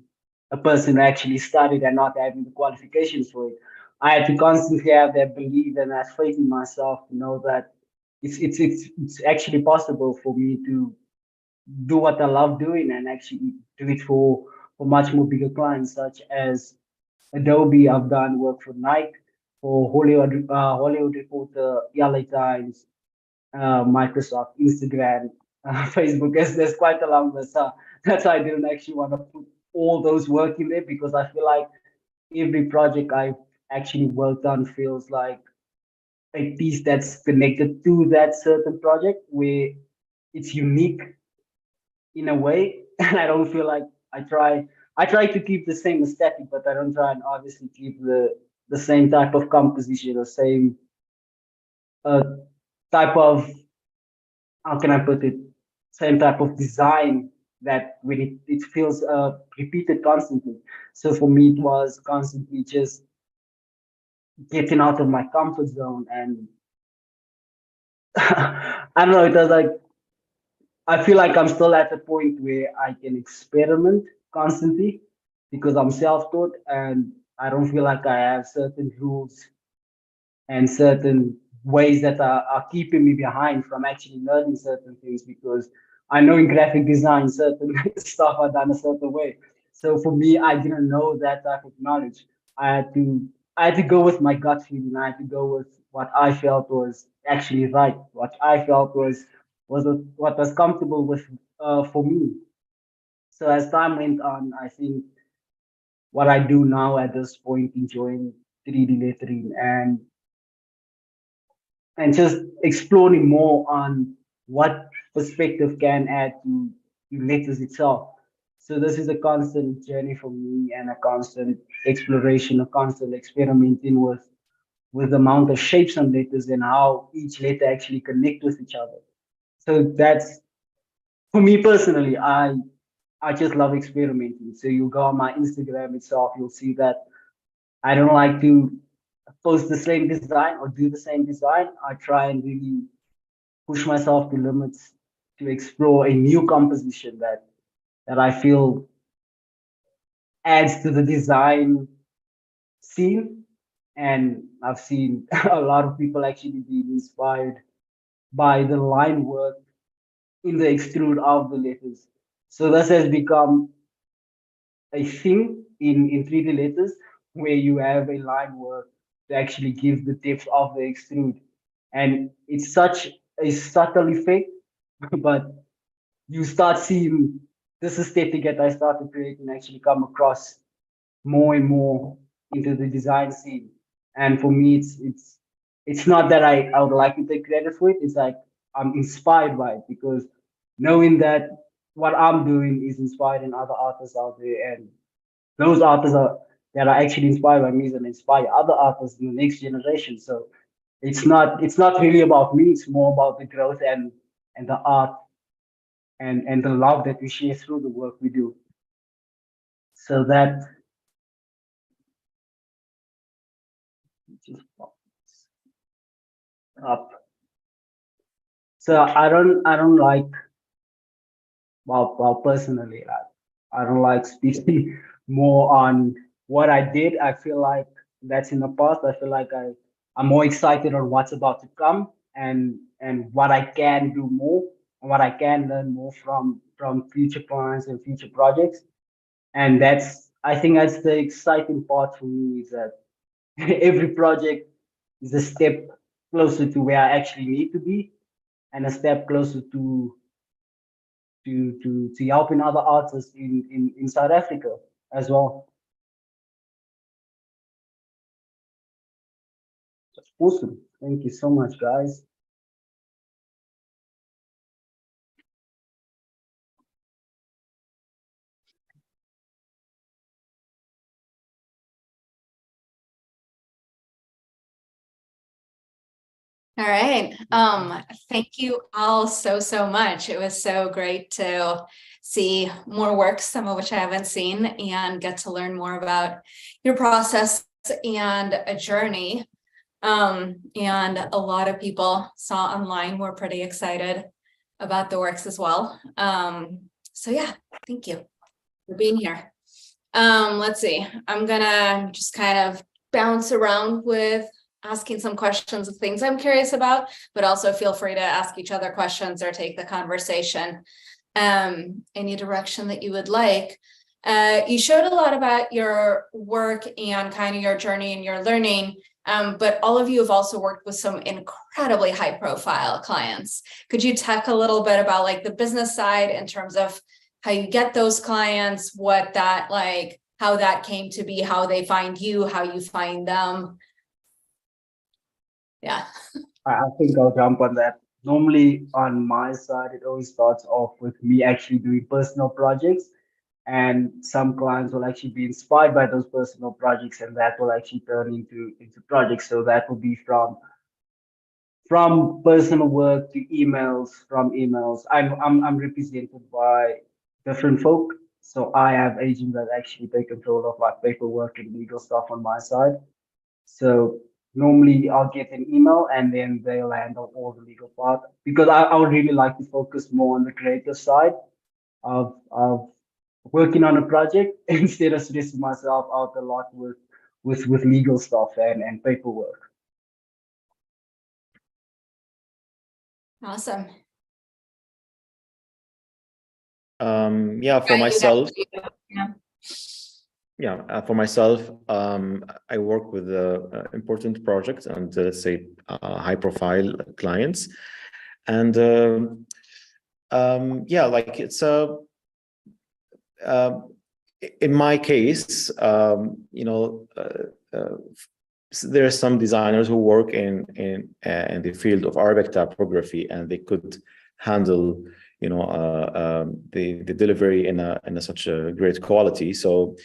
a person who actually studied and not having the qualifications for it. I had to constantly have that belief and that faith in myself to know that it's actually possible for me to do what I love doing and actually do it for much more bigger clients such as Adobe. I've done work for Nike, for Hollywood Reporter, LA Times, Microsoft, Instagram, Facebook. There's quite a long list. That's why I didn't actually want to put all those work in there because I feel like every project I've actually worked on feels like a piece that's connected to that certain project where it's unique in a way. And I don't feel like I try to keep the same aesthetic, but I don't try and obviously keep the same type of composition, the same uh, type of, how can I put it, same type of design that when it feels repeated constantly. So for me, it was constantly just getting out of my comfort zone. And I don't know, it was like, I feel like I'm still at the point where I can experiment constantly because I'm self-taught and I don't feel like I have certain rules and certain ways that are keeping me behind from actually learning certain things because I know in graphic design certain stuff are done a certain way. So for me, I didn't know that type of knowledge. I had to I had to go with my gut feeling. I had to go with what I felt was actually right, what I felt was what was comfortable with for me. So as time went on, I think what I do now at this point, enjoying 3D lettering and just exploring more on what perspective can add to letters itself. So this is a constant journey for me and a constant exploration, a constant experimenting with the amount of shapes on letters and how each letter actually connect with each other. So that's for me personally, I just love experimenting. So you go on my Instagram itself, you'll see that I don't like to post the same design or do the same design. I try and really push myself to limits to explore a new composition that I feel adds to the design scene. And I've seen a lot of people actually being inspired by the line work in the extrude of the letters. So this has become a thing in 3D letters where you have a line work to actually give the depth of the extrude. And it's such a subtle effect, but you start seeing this aesthetic that I started creating actually come across more and more into the design scene. And for me, it's not that I would like to take credit for it. It's like I'm inspired by it because knowing that what I'm doing is inspiring other artists out there, and those artists that are actually inspired by me and inspire other artists in the next generation. So it's not really about me. It's more about the growth and the art and the love that we share through the work we do. So that just pops up. So I don't like well personally I don't like speaking more on what I did. I feel like that's in the past. I feel like I'm more excited on what's about to come and what I can do more and what I can learn more from future clients and future projects. And I think that's the exciting part for me, is that every project is a step closer to where I actually need to be, and a step closer to helping other artists in South Africa as well. Awesome. Thank you so much, guys. All right. Thank you all so much. It was so great to see more works, some of which I haven't seen, and get to learn more about your process and a journey. And a lot of people saw online were pretty excited about the works as well. So yeah, thank you for being here. Let's see, I'm gonna just kind of bounce around with asking some questions of things I'm curious about, but also feel free to ask each other questions or take the conversation any direction that you would like. You showed a lot about your work and kind of your journey and your learning, but all of you have also worked with some incredibly high profile clients. Could you talk a little bit about like the business side in terms of how you get those clients, what that like, how that came to be, how they find you, how you find them? Yeah. I think I'll jump on that. Normally on my side, it always starts off with me actually doing personal projects, and some clients will actually be inspired by those personal projects, and that will actually turn into projects. So that will be from personal work to emails, from emails. I'm represented by different folk. So I have agents that actually take control of like paperwork and legal stuff on my side. So normally I'll get an email and then they'll handle all the legal part, because I would really like to focus more on the creative side of working on a project instead of stressing myself out a lot with legal stuff and paperwork. Awesome. Yeah, for Yeah, myself, yeah. for myself, I work with important projects and let's say high-profile clients, and yeah, like it's a. In my case, you know, there are some designers who work in the field of Arabic typography, and they could handle, you know, the delivery in such a great quality. So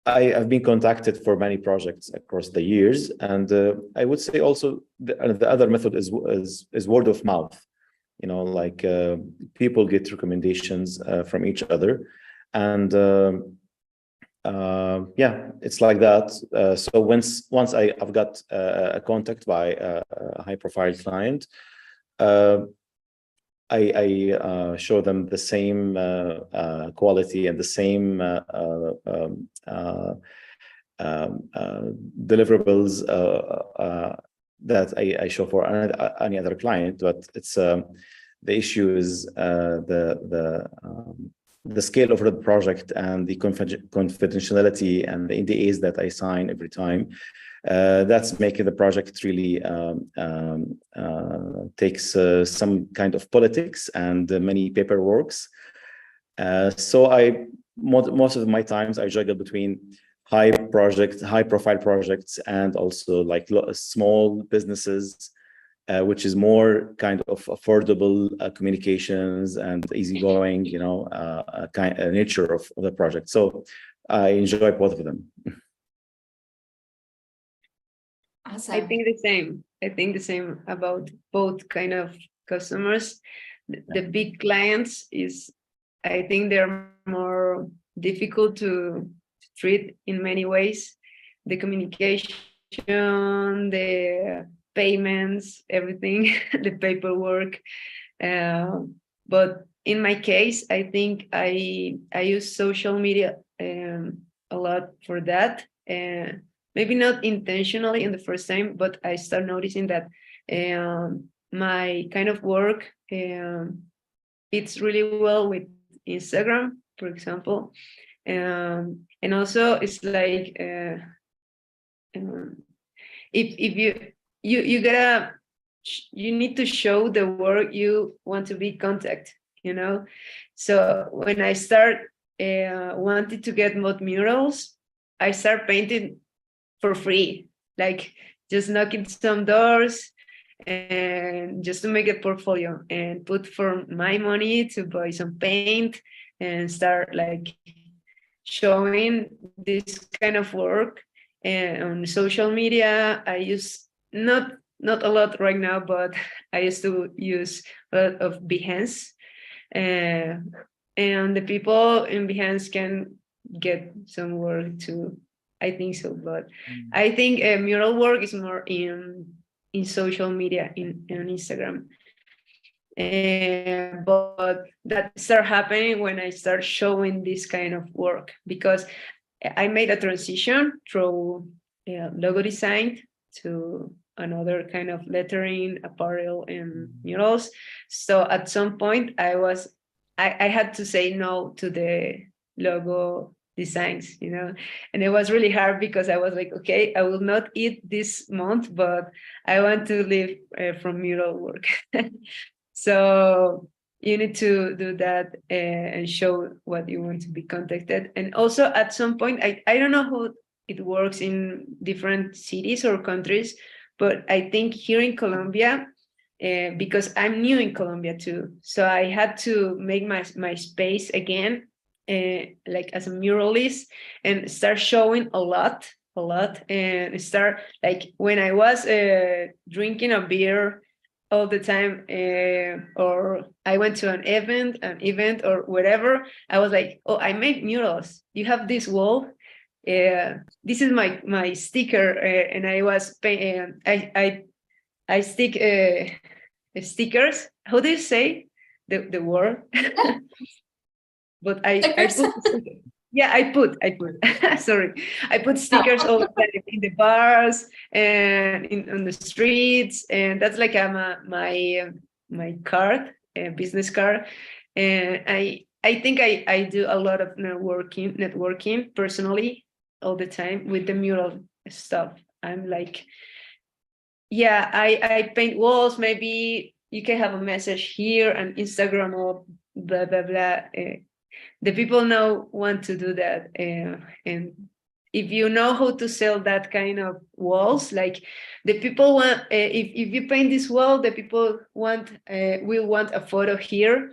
I've been contacted for many projects across the years, and I would say also the other method is word of mouth. You know, like people get recommendations from each other, and yeah, it's like that. So once I've got a contact by a high-profile client, I show them the same quality and the same deliverables that I show for any other client. But it's the issue is the scale of the project and the confidentiality and the NDAs that I sign every time. That's making the project really takes some kind of politics and many paperworks. So most of my times I juggle between high profile projects and also like small businesses, which is more kind of affordable communications and easygoing, you know, nature of the project. So I enjoy both of them. Awesome. I think the same. I think the same about both kind of customers. The big clients I think they're more difficult to treat in many ways. The communication, the payments, everything, the paperwork. But in my case, I think I use social media a lot for that. maybe not intentionally in the first time, but I start noticing that my kind of work fits really well with Instagram, for example. And also it's like if you gotta you need to show the work you want to be contact, you know. So when I start wanted to get more murals, I start painting for free, like just knocking some doors and just to make a portfolio and put for my money to buy some paint and start like showing this kind of work. And on social media I use not a lot right now, but I used to use a lot of Behance, and the people in Behance can get some work too, I think so. But I think mural work is more in social media, on Instagram. But that started happening when I start showing this kind of work, because I made a transition through logo design to another kind of lettering, apparel, and murals. So at some point I had to say no to the logo designs, you know, and it was really hard because I was like, okay, I will not eat this month, but I want to live from mural work. So you need to do that and show what you want to be contacted. And also at some point, I don't know how it works in different cities or countries, but I think here in Colombia, because I'm new in Colombia too, so I had to make my space again, like as a muralist, and start showing a lot, and start like when I was drinking a beer all the time, or I went to an event or whatever, I was like, oh, I make murals. You have this wall. This is my sticker, and I was I stick stickers. How do you say the word? But I put yeah, I put sorry, I put stickers all the time in the bars and on the streets, and that's like my card, business card. And I think I do a lot of networking personally all the time with the mural stuff. I'm like, yeah, I paint walls. Maybe you can have a message here on Instagram or blah blah blah. The people know want to do that, and if you know how to sell that kind of walls, like the people want, if you paint this wall, the people will want a photo here,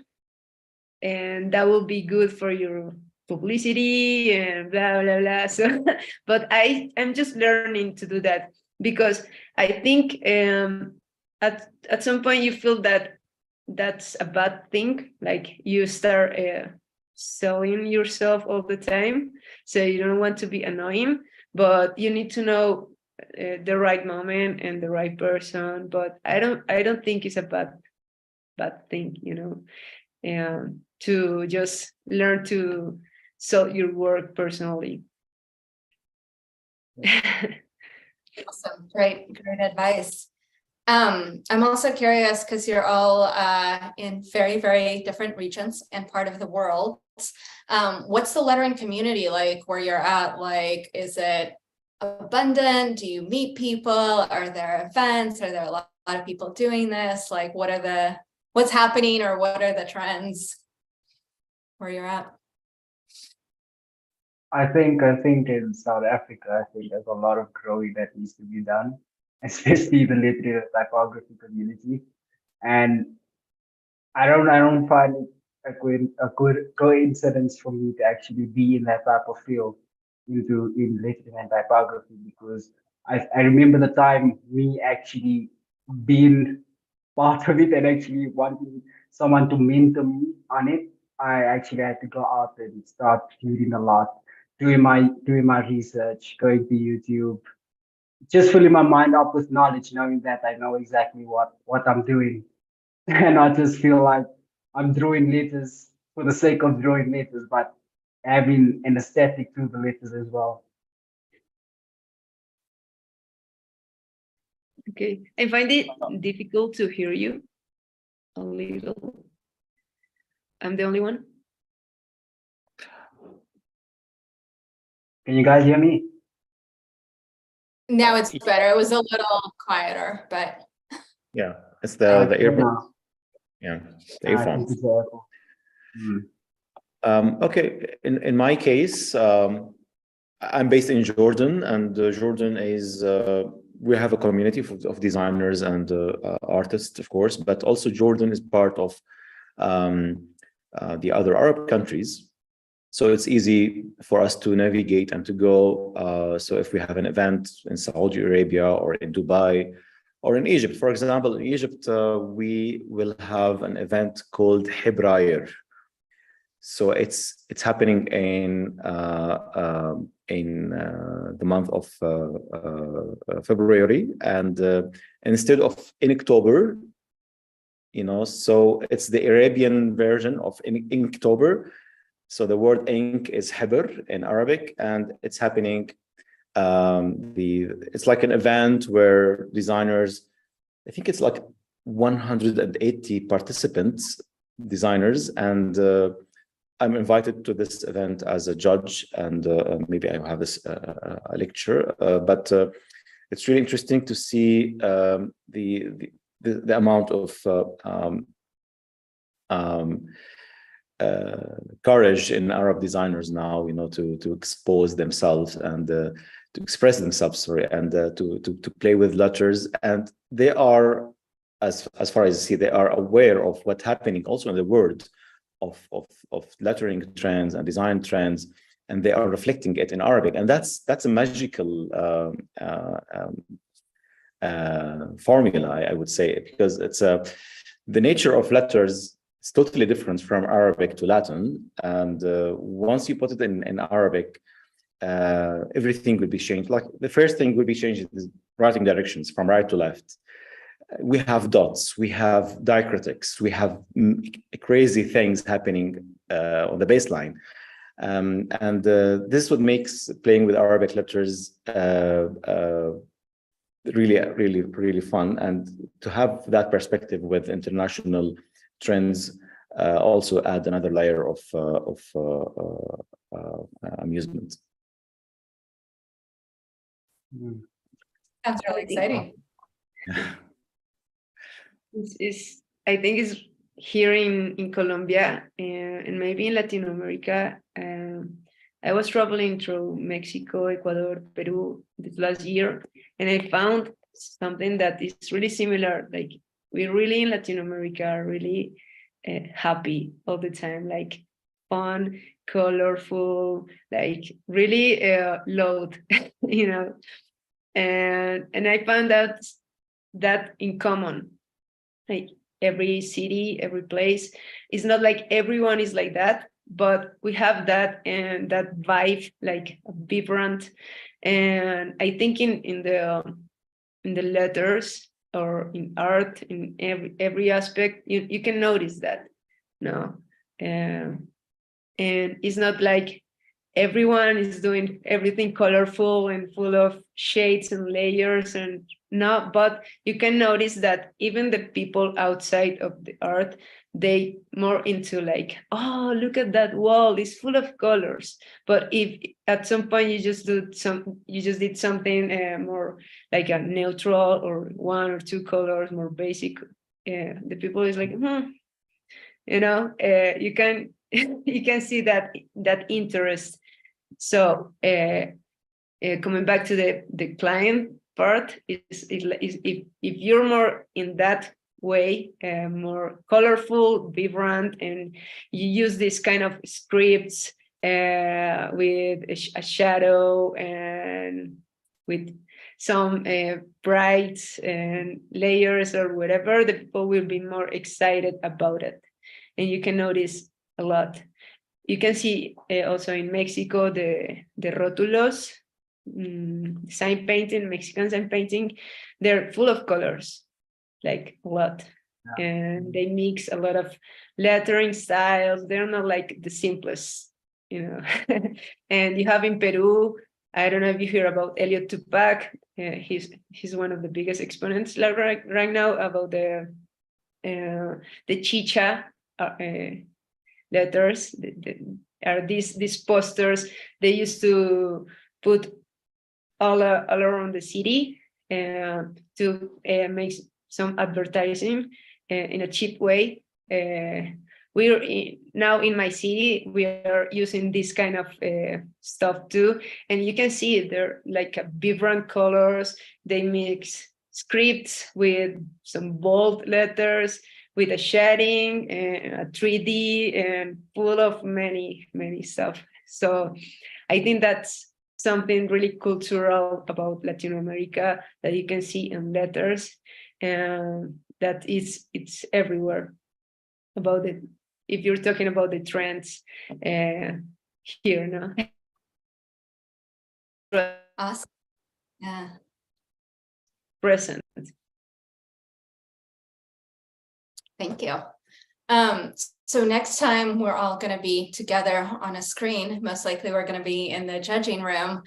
and that will be good for your publicity and blah blah blah. So but I'm just learning to do that, because I think at some point you feel that that's a bad thing, like you start selling yourself all the time, so you don't want to be annoying, but you need to know the right moment and the right person. But I don't think it's a bad thing, you know, to just learn to sell your work personally. Awesome. Great advice. I'm also curious, because you're all in very, very different regions and part of the world. What's the lettering community like where you're at? Like, is it abundant? Do you meet people? Are there events? Are there a lot of people doing this? Like, what's happening, or what are the trends where you're at? I think in South Africa, I think there's a lot of growing that needs to be done, especially the literary typography community. And I don't find it a good coincidence for me to actually be in that type of field in lettering and typography, because I remember the time me actually being part of it and actually wanting someone to mentor me on it. I actually had to go out and start reading a lot, doing my research, going to YouTube, just filling my mind up with knowledge, knowing that I know exactly what I'm doing, and I just feel like I'm drawing letters for the sake of drawing letters, but having an aesthetic to the letters as well. Okay, I find it difficult to hear you a little. I'm the only one. Can you guys hear me? Now it's better. It was a little quieter, but Yeah, it's the Good earbuds. now. Yeah, the I think earphones. it's the echo. Okay, in my case, I'm based in Jordan, and Jordan is we have a community of designers and artists, of course, but also Jordan is part of the other Arab countries. So it's easy for us to navigate and to go. So if we have an event in Saudi Arabia or in Dubai or in Egypt, for example, in Egypt, we will have an event called Hebrayer. So it's happening in the month of February, and instead of in October, you know, so it's the Arabian version of in Inktober. So the word ink is Hebr in Arabic, and it's happening. It's like an event where designers, I think it's like 180 participants, designers, and I'm invited to this event as a judge, and maybe I have this a lecture. But it's really interesting to see the amount of courage in Arab designers now, you know, to expose themselves and to express themselves, sorry, and to play with letters. And they are, as far as I see, they are aware of what's happening also in the world of lettering trends and design trends, and they are reflecting it in Arabic. And that's a magical formula, I would say, because it's the nature of letters. It's totally different from Arabic to Latin, and once you put it in Arabic, everything will be changed. Like the first thing will be changed is writing directions from right to left. We have dots, we have diacritics, we have crazy things happening on the baseline, and this is what makes playing with Arabic letters really fun, and to have that perspective with international trends also add another layer of amusement. sounds really exciting. I think it's here in Colombia and maybe in Latin America. I was traveling through Mexico, Ecuador, Peru this last year, and I found something that is really similar. Like we really in Latin America are really happy all the time, like fun, colorful, like really loud, you know. And I found out that in common, like every city, every place, it's not like everyone is like that, but we have that and that vibe, like vibrant. And I think in the letters or in art, in every aspect, you can notice that. No, and it's not like everyone is doing everything colorful and full of shades and layers, and no, but you can notice that even the people outside of the art, they more into like, oh, look at that wall, it's full of colors. But if at some point you just did something more like a neutral or one or two colors, more basic, the people is like, you know, you can you can see that interest. So coming back to the client part, is if you're more in that way, more colorful, vibrant, and you use this kind of scripts with a shadow and with some bright and layers or whatever, the people will be more excited about it. And you can notice a lot. You can see also in Mexico the rótulos, sign painting, Mexican sign painting, they're full of colors, like a lot. Yeah. And they mix a lot of lettering styles. They're not like the simplest, you know. And you have in Peru I don't know if you hear about Elliot Tupac. He's one of the biggest exponents like right now about the chicha letters. Are these posters they used to put all around the city to make some advertising in a cheap way. Now in my city, we are using this kind of stuff too. And you can see they're like vibrant colors. They mix scripts with some bold letters, with a shading, a 3D, and full of many stuff. So I think that's something really cultural about Latin America that you can see in letters, and that it's everywhere. About it, if you're talking about the trends here, no. Awesome. Yeah. Present. Thank you. So next time we're all going to be together on a screen, most likely we're going to be in the judging room,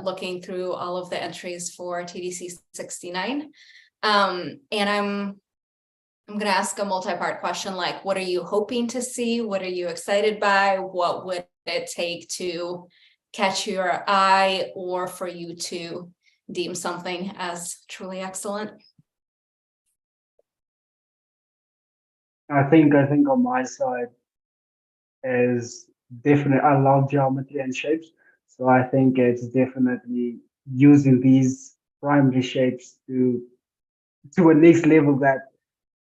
looking through all of the entries for TDC69. And I'm going to ask a multi-part question, like, what are you hoping to see? What are you excited by? What would it take to catch your eye or for you to deem something as truly excellent? I think on my side is definitely, I love geometry and shapes. So I think it's definitely using these primary shapes to a next level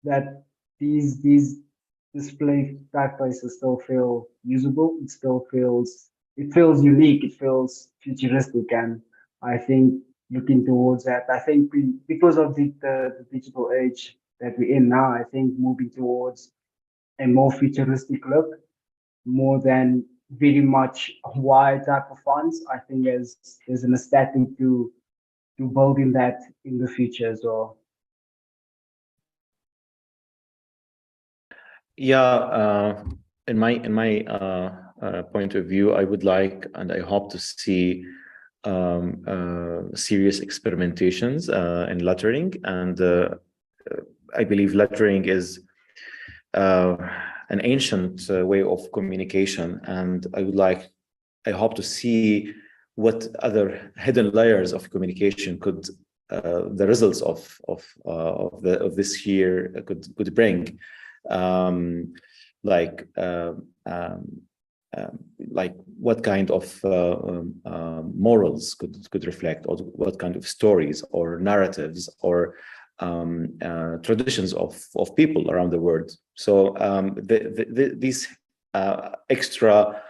that these display typefaces still feel usable. It feels unique. It feels futuristic, and I think looking towards that, I think because of the digital age that we're in now, I think moving towards a more futuristic look, more than very much wide type of fonts, I think there's an aesthetic to building that in the future as well. Yeah, in my point of view, I would like and I hope to see serious experimentations in lettering, and I believe lettering is an ancient way of communication, and I hope to see what other hidden layers of communication could the results of this year could bring. Like what kind of morals could reflect, or what kind of stories or narratives or traditions of people around the world. So these extra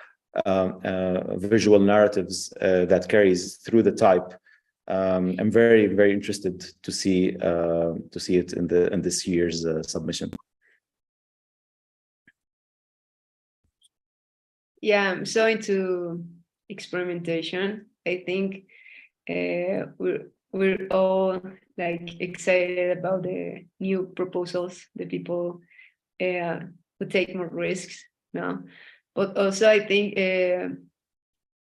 visual narratives that carries through the type, I'm very interested to see it in this year's submission. Yeah, I'm so into experimentation. I think we're all like excited about the new proposals, the people who take more risks now. But also I think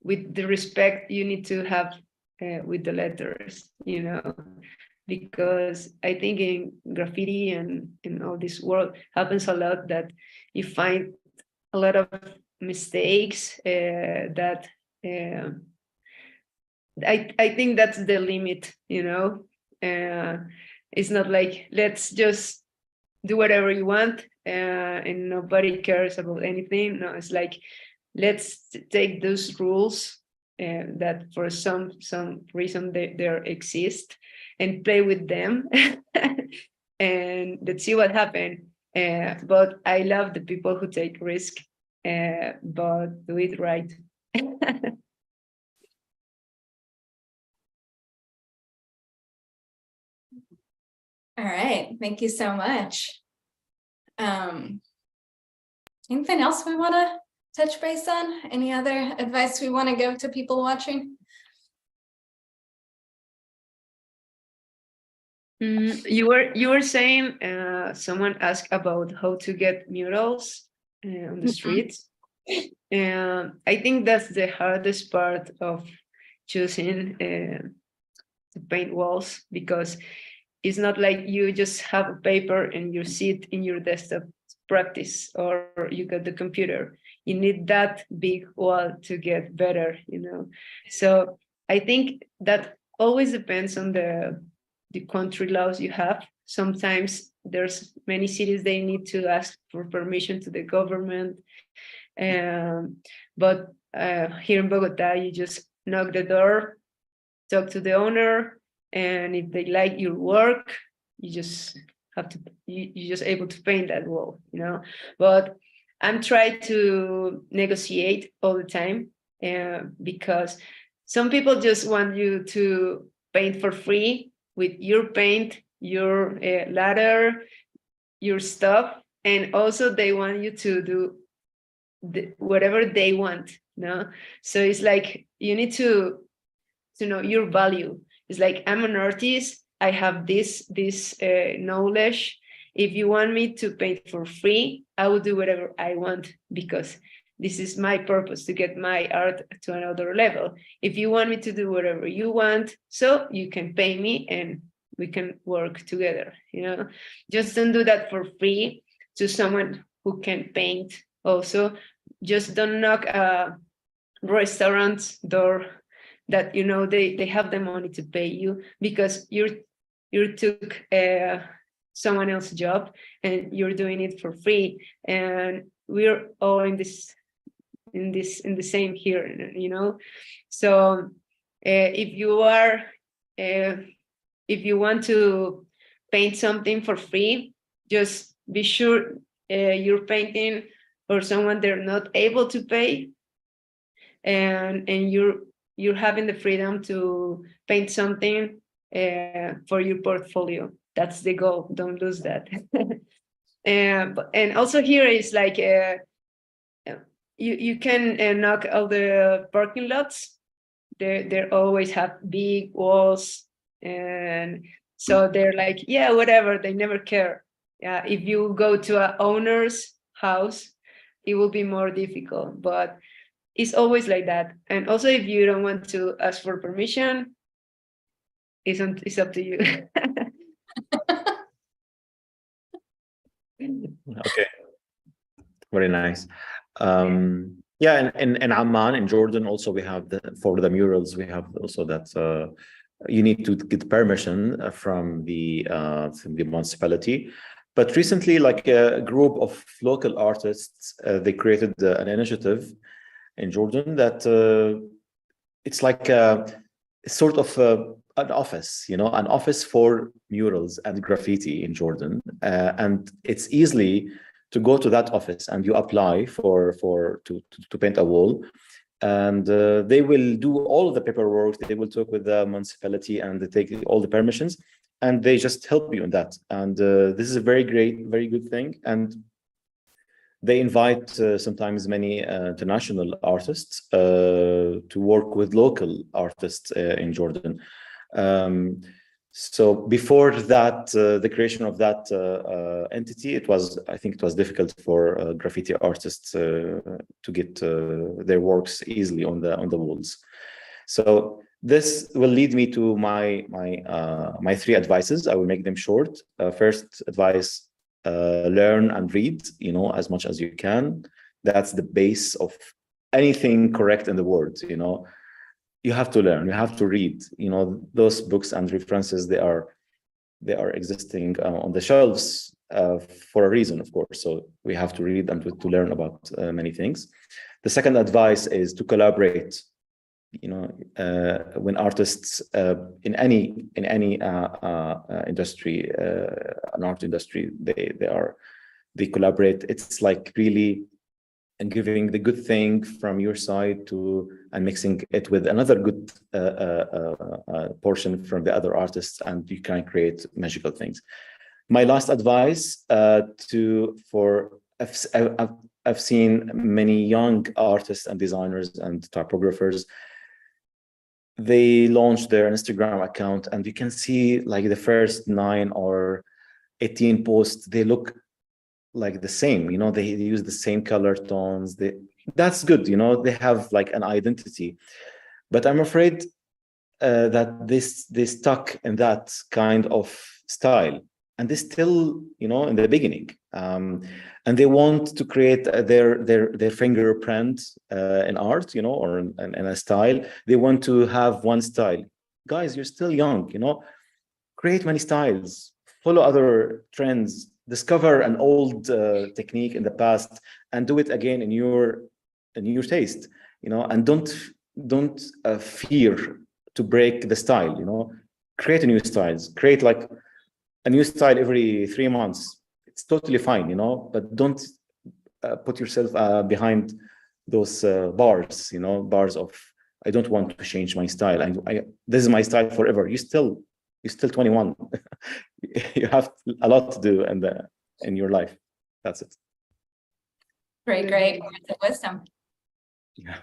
with the respect you need to have with the letters, you know, because I think in graffiti and in all this world happens a lot that you find a lot of mistakes that I think that's the limit, you know. It's not like let's just do whatever you want and nobody cares about anything. No, it's like let's take those rules that for some reason they exist and play with them and let's see what happens. But I love the people who take risk, but do it right. All right, thank you so much. Anything else we want to touch base on? Any other advice we want to give to people watching? You were saying someone asked about how to get murals on the streets. I think that's the hardest part of choosing to paint walls, because it's not like you just have a paper and you sit in your desktop to practice, or you got the computer. You need that big wall to get better, you know. So I think that always depends on the country laws you have. Sometimes there's many cities they need to ask for permission to the government. But here in Bogota, you just knock the door, talk to the owner, and if they like your work, you just have to, you're just able to paint that wall, you know. But I'm trying to negotiate all the time, because some people just want you to paint for free with your paint, your ladder, your stuff, and also they want you to do whatever they want, no? So it's like you need to know your value. It's like, I'm an artist, I have this knowledge. If you want me to paint for free, I will do whatever I want, because this is my purpose, to get my art to another level. If you want me to do whatever you want, so you can pay me and we can work together, you know. Just don't do that for free to someone who can paint. Also, just don't knock a restaurant's door that, you know, they have the money to pay you, because you took someone else's job and you're doing it for free. And we're all in the same here, you know. So if you want to paint something for free, just be sure you're painting for someone they're not able to pay, and you're having the freedom to paint something for your portfolio. That's the goal. Don't lose that. And also here is like you can knock all the parking lots. They always have big walls, and so they're like, yeah, whatever. They never care. If you go to an owner's house, it will be more difficult, but it's always like that. And also, if you don't want to ask for permission, it's up to you. Okay, very nice. Yeah, and in Amman, in Jordan, also we have for the murals, we have also that you need to get permission from the municipality. But recently, like a group of local artists, they created an initiative in Jordan that it's like sort of an office, you know, an office for murals and graffiti in Jordan, and it's easily to go to that office and you apply to paint a wall, and they will do all of the paperwork. They will talk with the municipality and they take all the permissions, and they just help you in that. And this is a very good thing. And they invite sometimes many international artists to work with local artists in Jordan. So before that, the creation of that entity, I think it was difficult for graffiti artists to get their works easily on the walls. So this will lead me to my three advices. I will make them short. First advice: learn and read, you know, as much as you can. That's the base of anything correct in the world, you know. You have to learn, you have to read, you know, those books and references, they are existing on the shelves for a reason, of course. So we have to read and to learn about many things. The second advice is to collaborate. You know, when artists in any industry, an art industry, they collaborate. It's like really and giving the good thing from your side and mixing it with another good portion from the other artists, and you can create magical things. My last advice I've seen many young artists and designers and typographers. They launched their Instagram account, and you can see like the first 9 or 18 posts, they look like the same, you know, they use the same color tones. That's good, you know, they have like an identity. But I'm afraid that they stuck in that kind of style, and they still, you know, in the beginning, and they want to create their fingerprint in art, you know, or in a style. They want to have one style. Guys, you're still young, you know, create many styles, follow other trends, discover an old technique in the past, and do it again in your taste, you know, and don't fear to break the style, you know. Create a new styles, create like a new style every 3 months. It's totally fine, you know, but don't put yourself behind those bars, you know, bars of, I don't want to change my style. This is my style forever. You're still 21. You have a lot to do in your life. That's it. Great, great. Words of wisdom. Yeah.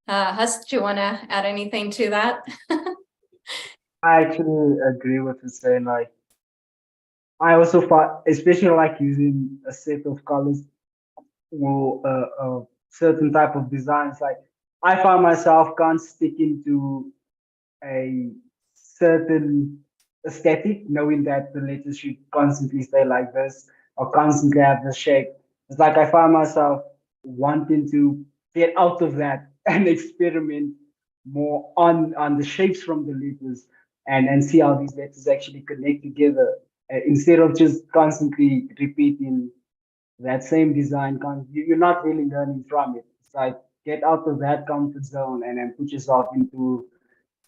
Hust, do you want to add anything to that? I actually agree with Hussein. Like, I also find, especially like using a set of colors or a certain type of designs. Like, I find myself can't stick into a certain aesthetic, knowing that the letters should constantly stay like this or constantly have this shape. It's like I find myself wanting to get out of that and experiment more on the shapes from the letters and see how these letters actually connect together instead of just constantly repeating that same design. You're not really learning from it. It's like get out of that comfort zone and then put yourself into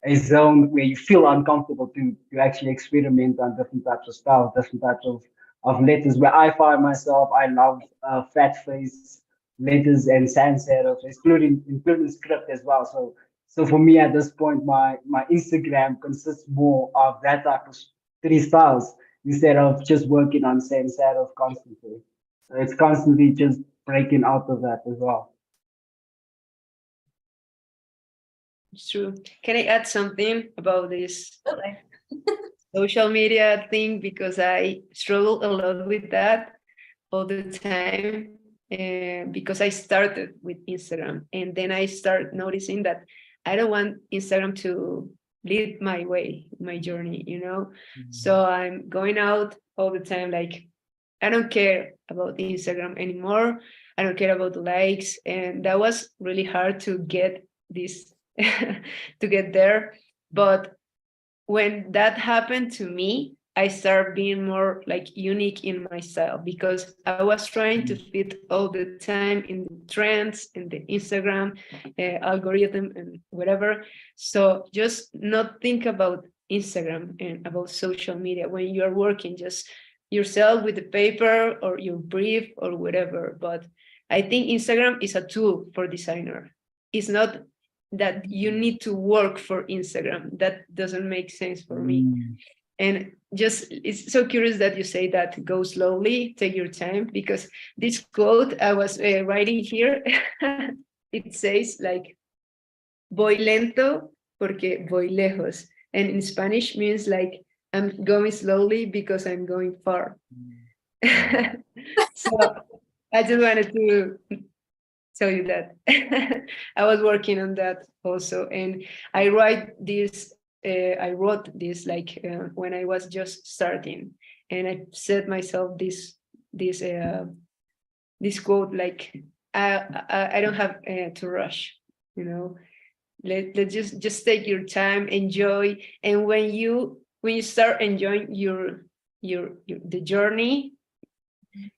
a zone where you feel uncomfortable to actually experiment on different types of styles, different types of letters. Where I find myself, I love fat face letters and sans serifs, including script as well. So for me at this point, my Instagram consists more of that type of three styles instead of just working on sans serif constantly. So it's constantly just breaking out of that as well. It's true. Can I add something about this Absolutely. social media thing? Because I struggle a lot with that all the time. Because I started with Instagram and then I start noticing that I don't want Instagram to lead my way, my journey, you know? So I'm going out all the time. Like, I don't care about Instagram anymore. I don't care about the likes. And that was really hard to get this, to get there. But when that happened to me, I started being more like unique in my style because I was trying to fit all the time in the trends in the Instagram algorithm and whatever. So just not think about Instagram and about social media when you're working, just yourself with the paper or your brief or whatever. But I think Instagram is a tool for designer. It's not that you need to work for Instagram. That doesn't make sense for me. And just, it's so curious that you say that go slowly, take your time, because this quote I was writing here, it says like, voy lento porque voy lejos. And in Spanish means like, I'm going slowly because I'm going far. So I just wanted to tell you that. I was working on that also. And I wrote this like when I was just starting, and I set myself this quote like, I don't have to rush, you know. Let's just take your time, enjoy, and when you start enjoying the journey,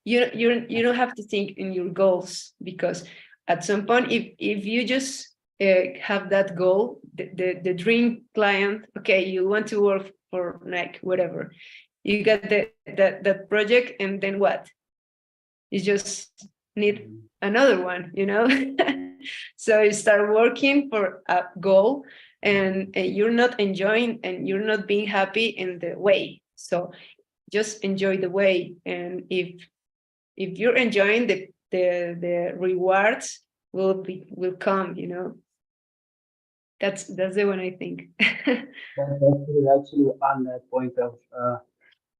you don't have to think in your goals, because at some point, if you just have that goal, the dream client, okay, you want to work for Nike, whatever, you got that project, and then what? You just need another one, you know. So you start working for a goal, and you're not enjoying and you're not being happy in the way. So just enjoy the way, and if you're enjoying the rewards will come, you know. That's the one I think. Actually on that point of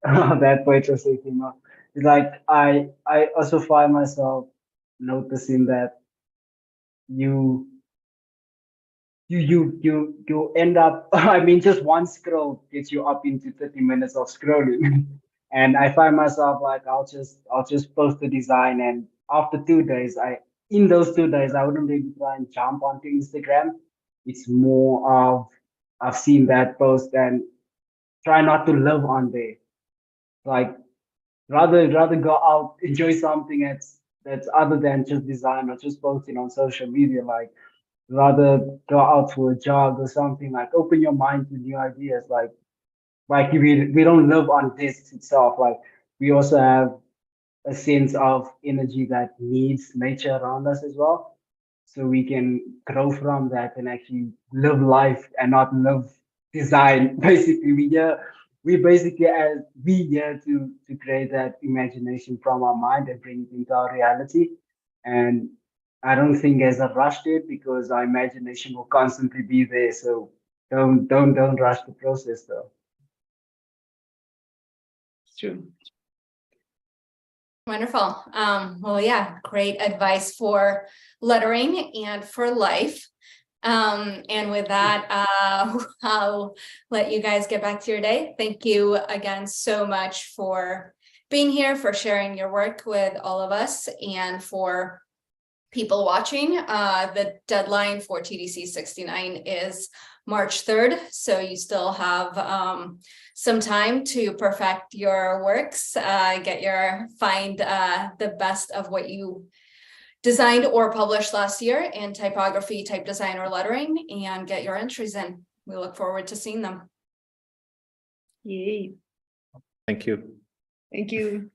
on that point of Ximena, it's like I also find myself noticing that you you end up, I mean, just one scroll gets you up into 30 minutes of scrolling. And I find myself like I'll just post the design, and after 2 days, in those 2 days I wouldn't really try and jump onto Instagram. It's more of I've seen that post and try not to live on there. Like rather go out, enjoy something that's other than just design or just posting on social media. Like rather go out for a jog or something. Like open your mind to new ideas. Like we don't live on this itself. Like we also have a sense of energy that needs nature around us as well. So we can grow from that and actually live life and not live design. Basically, we basically as we here to create that imagination from our mind and bring it into our reality. And I don't think there's a rush to it because our imagination will constantly be there. So don't rush the process though. It's true. Wonderful. Well, yeah, great advice for lettering and for life. And with that, I'll let you guys get back to your day. Thank you again so much for being here, for sharing your work with all of us, and for people watching. The deadline for TDC69 is March 3rd, so you still have some time to perfect your works, find the best of what you designed or published last year in typography, type design, or lettering, and get your entries in. We look forward to seeing them. Yay. Thank you. Thank you.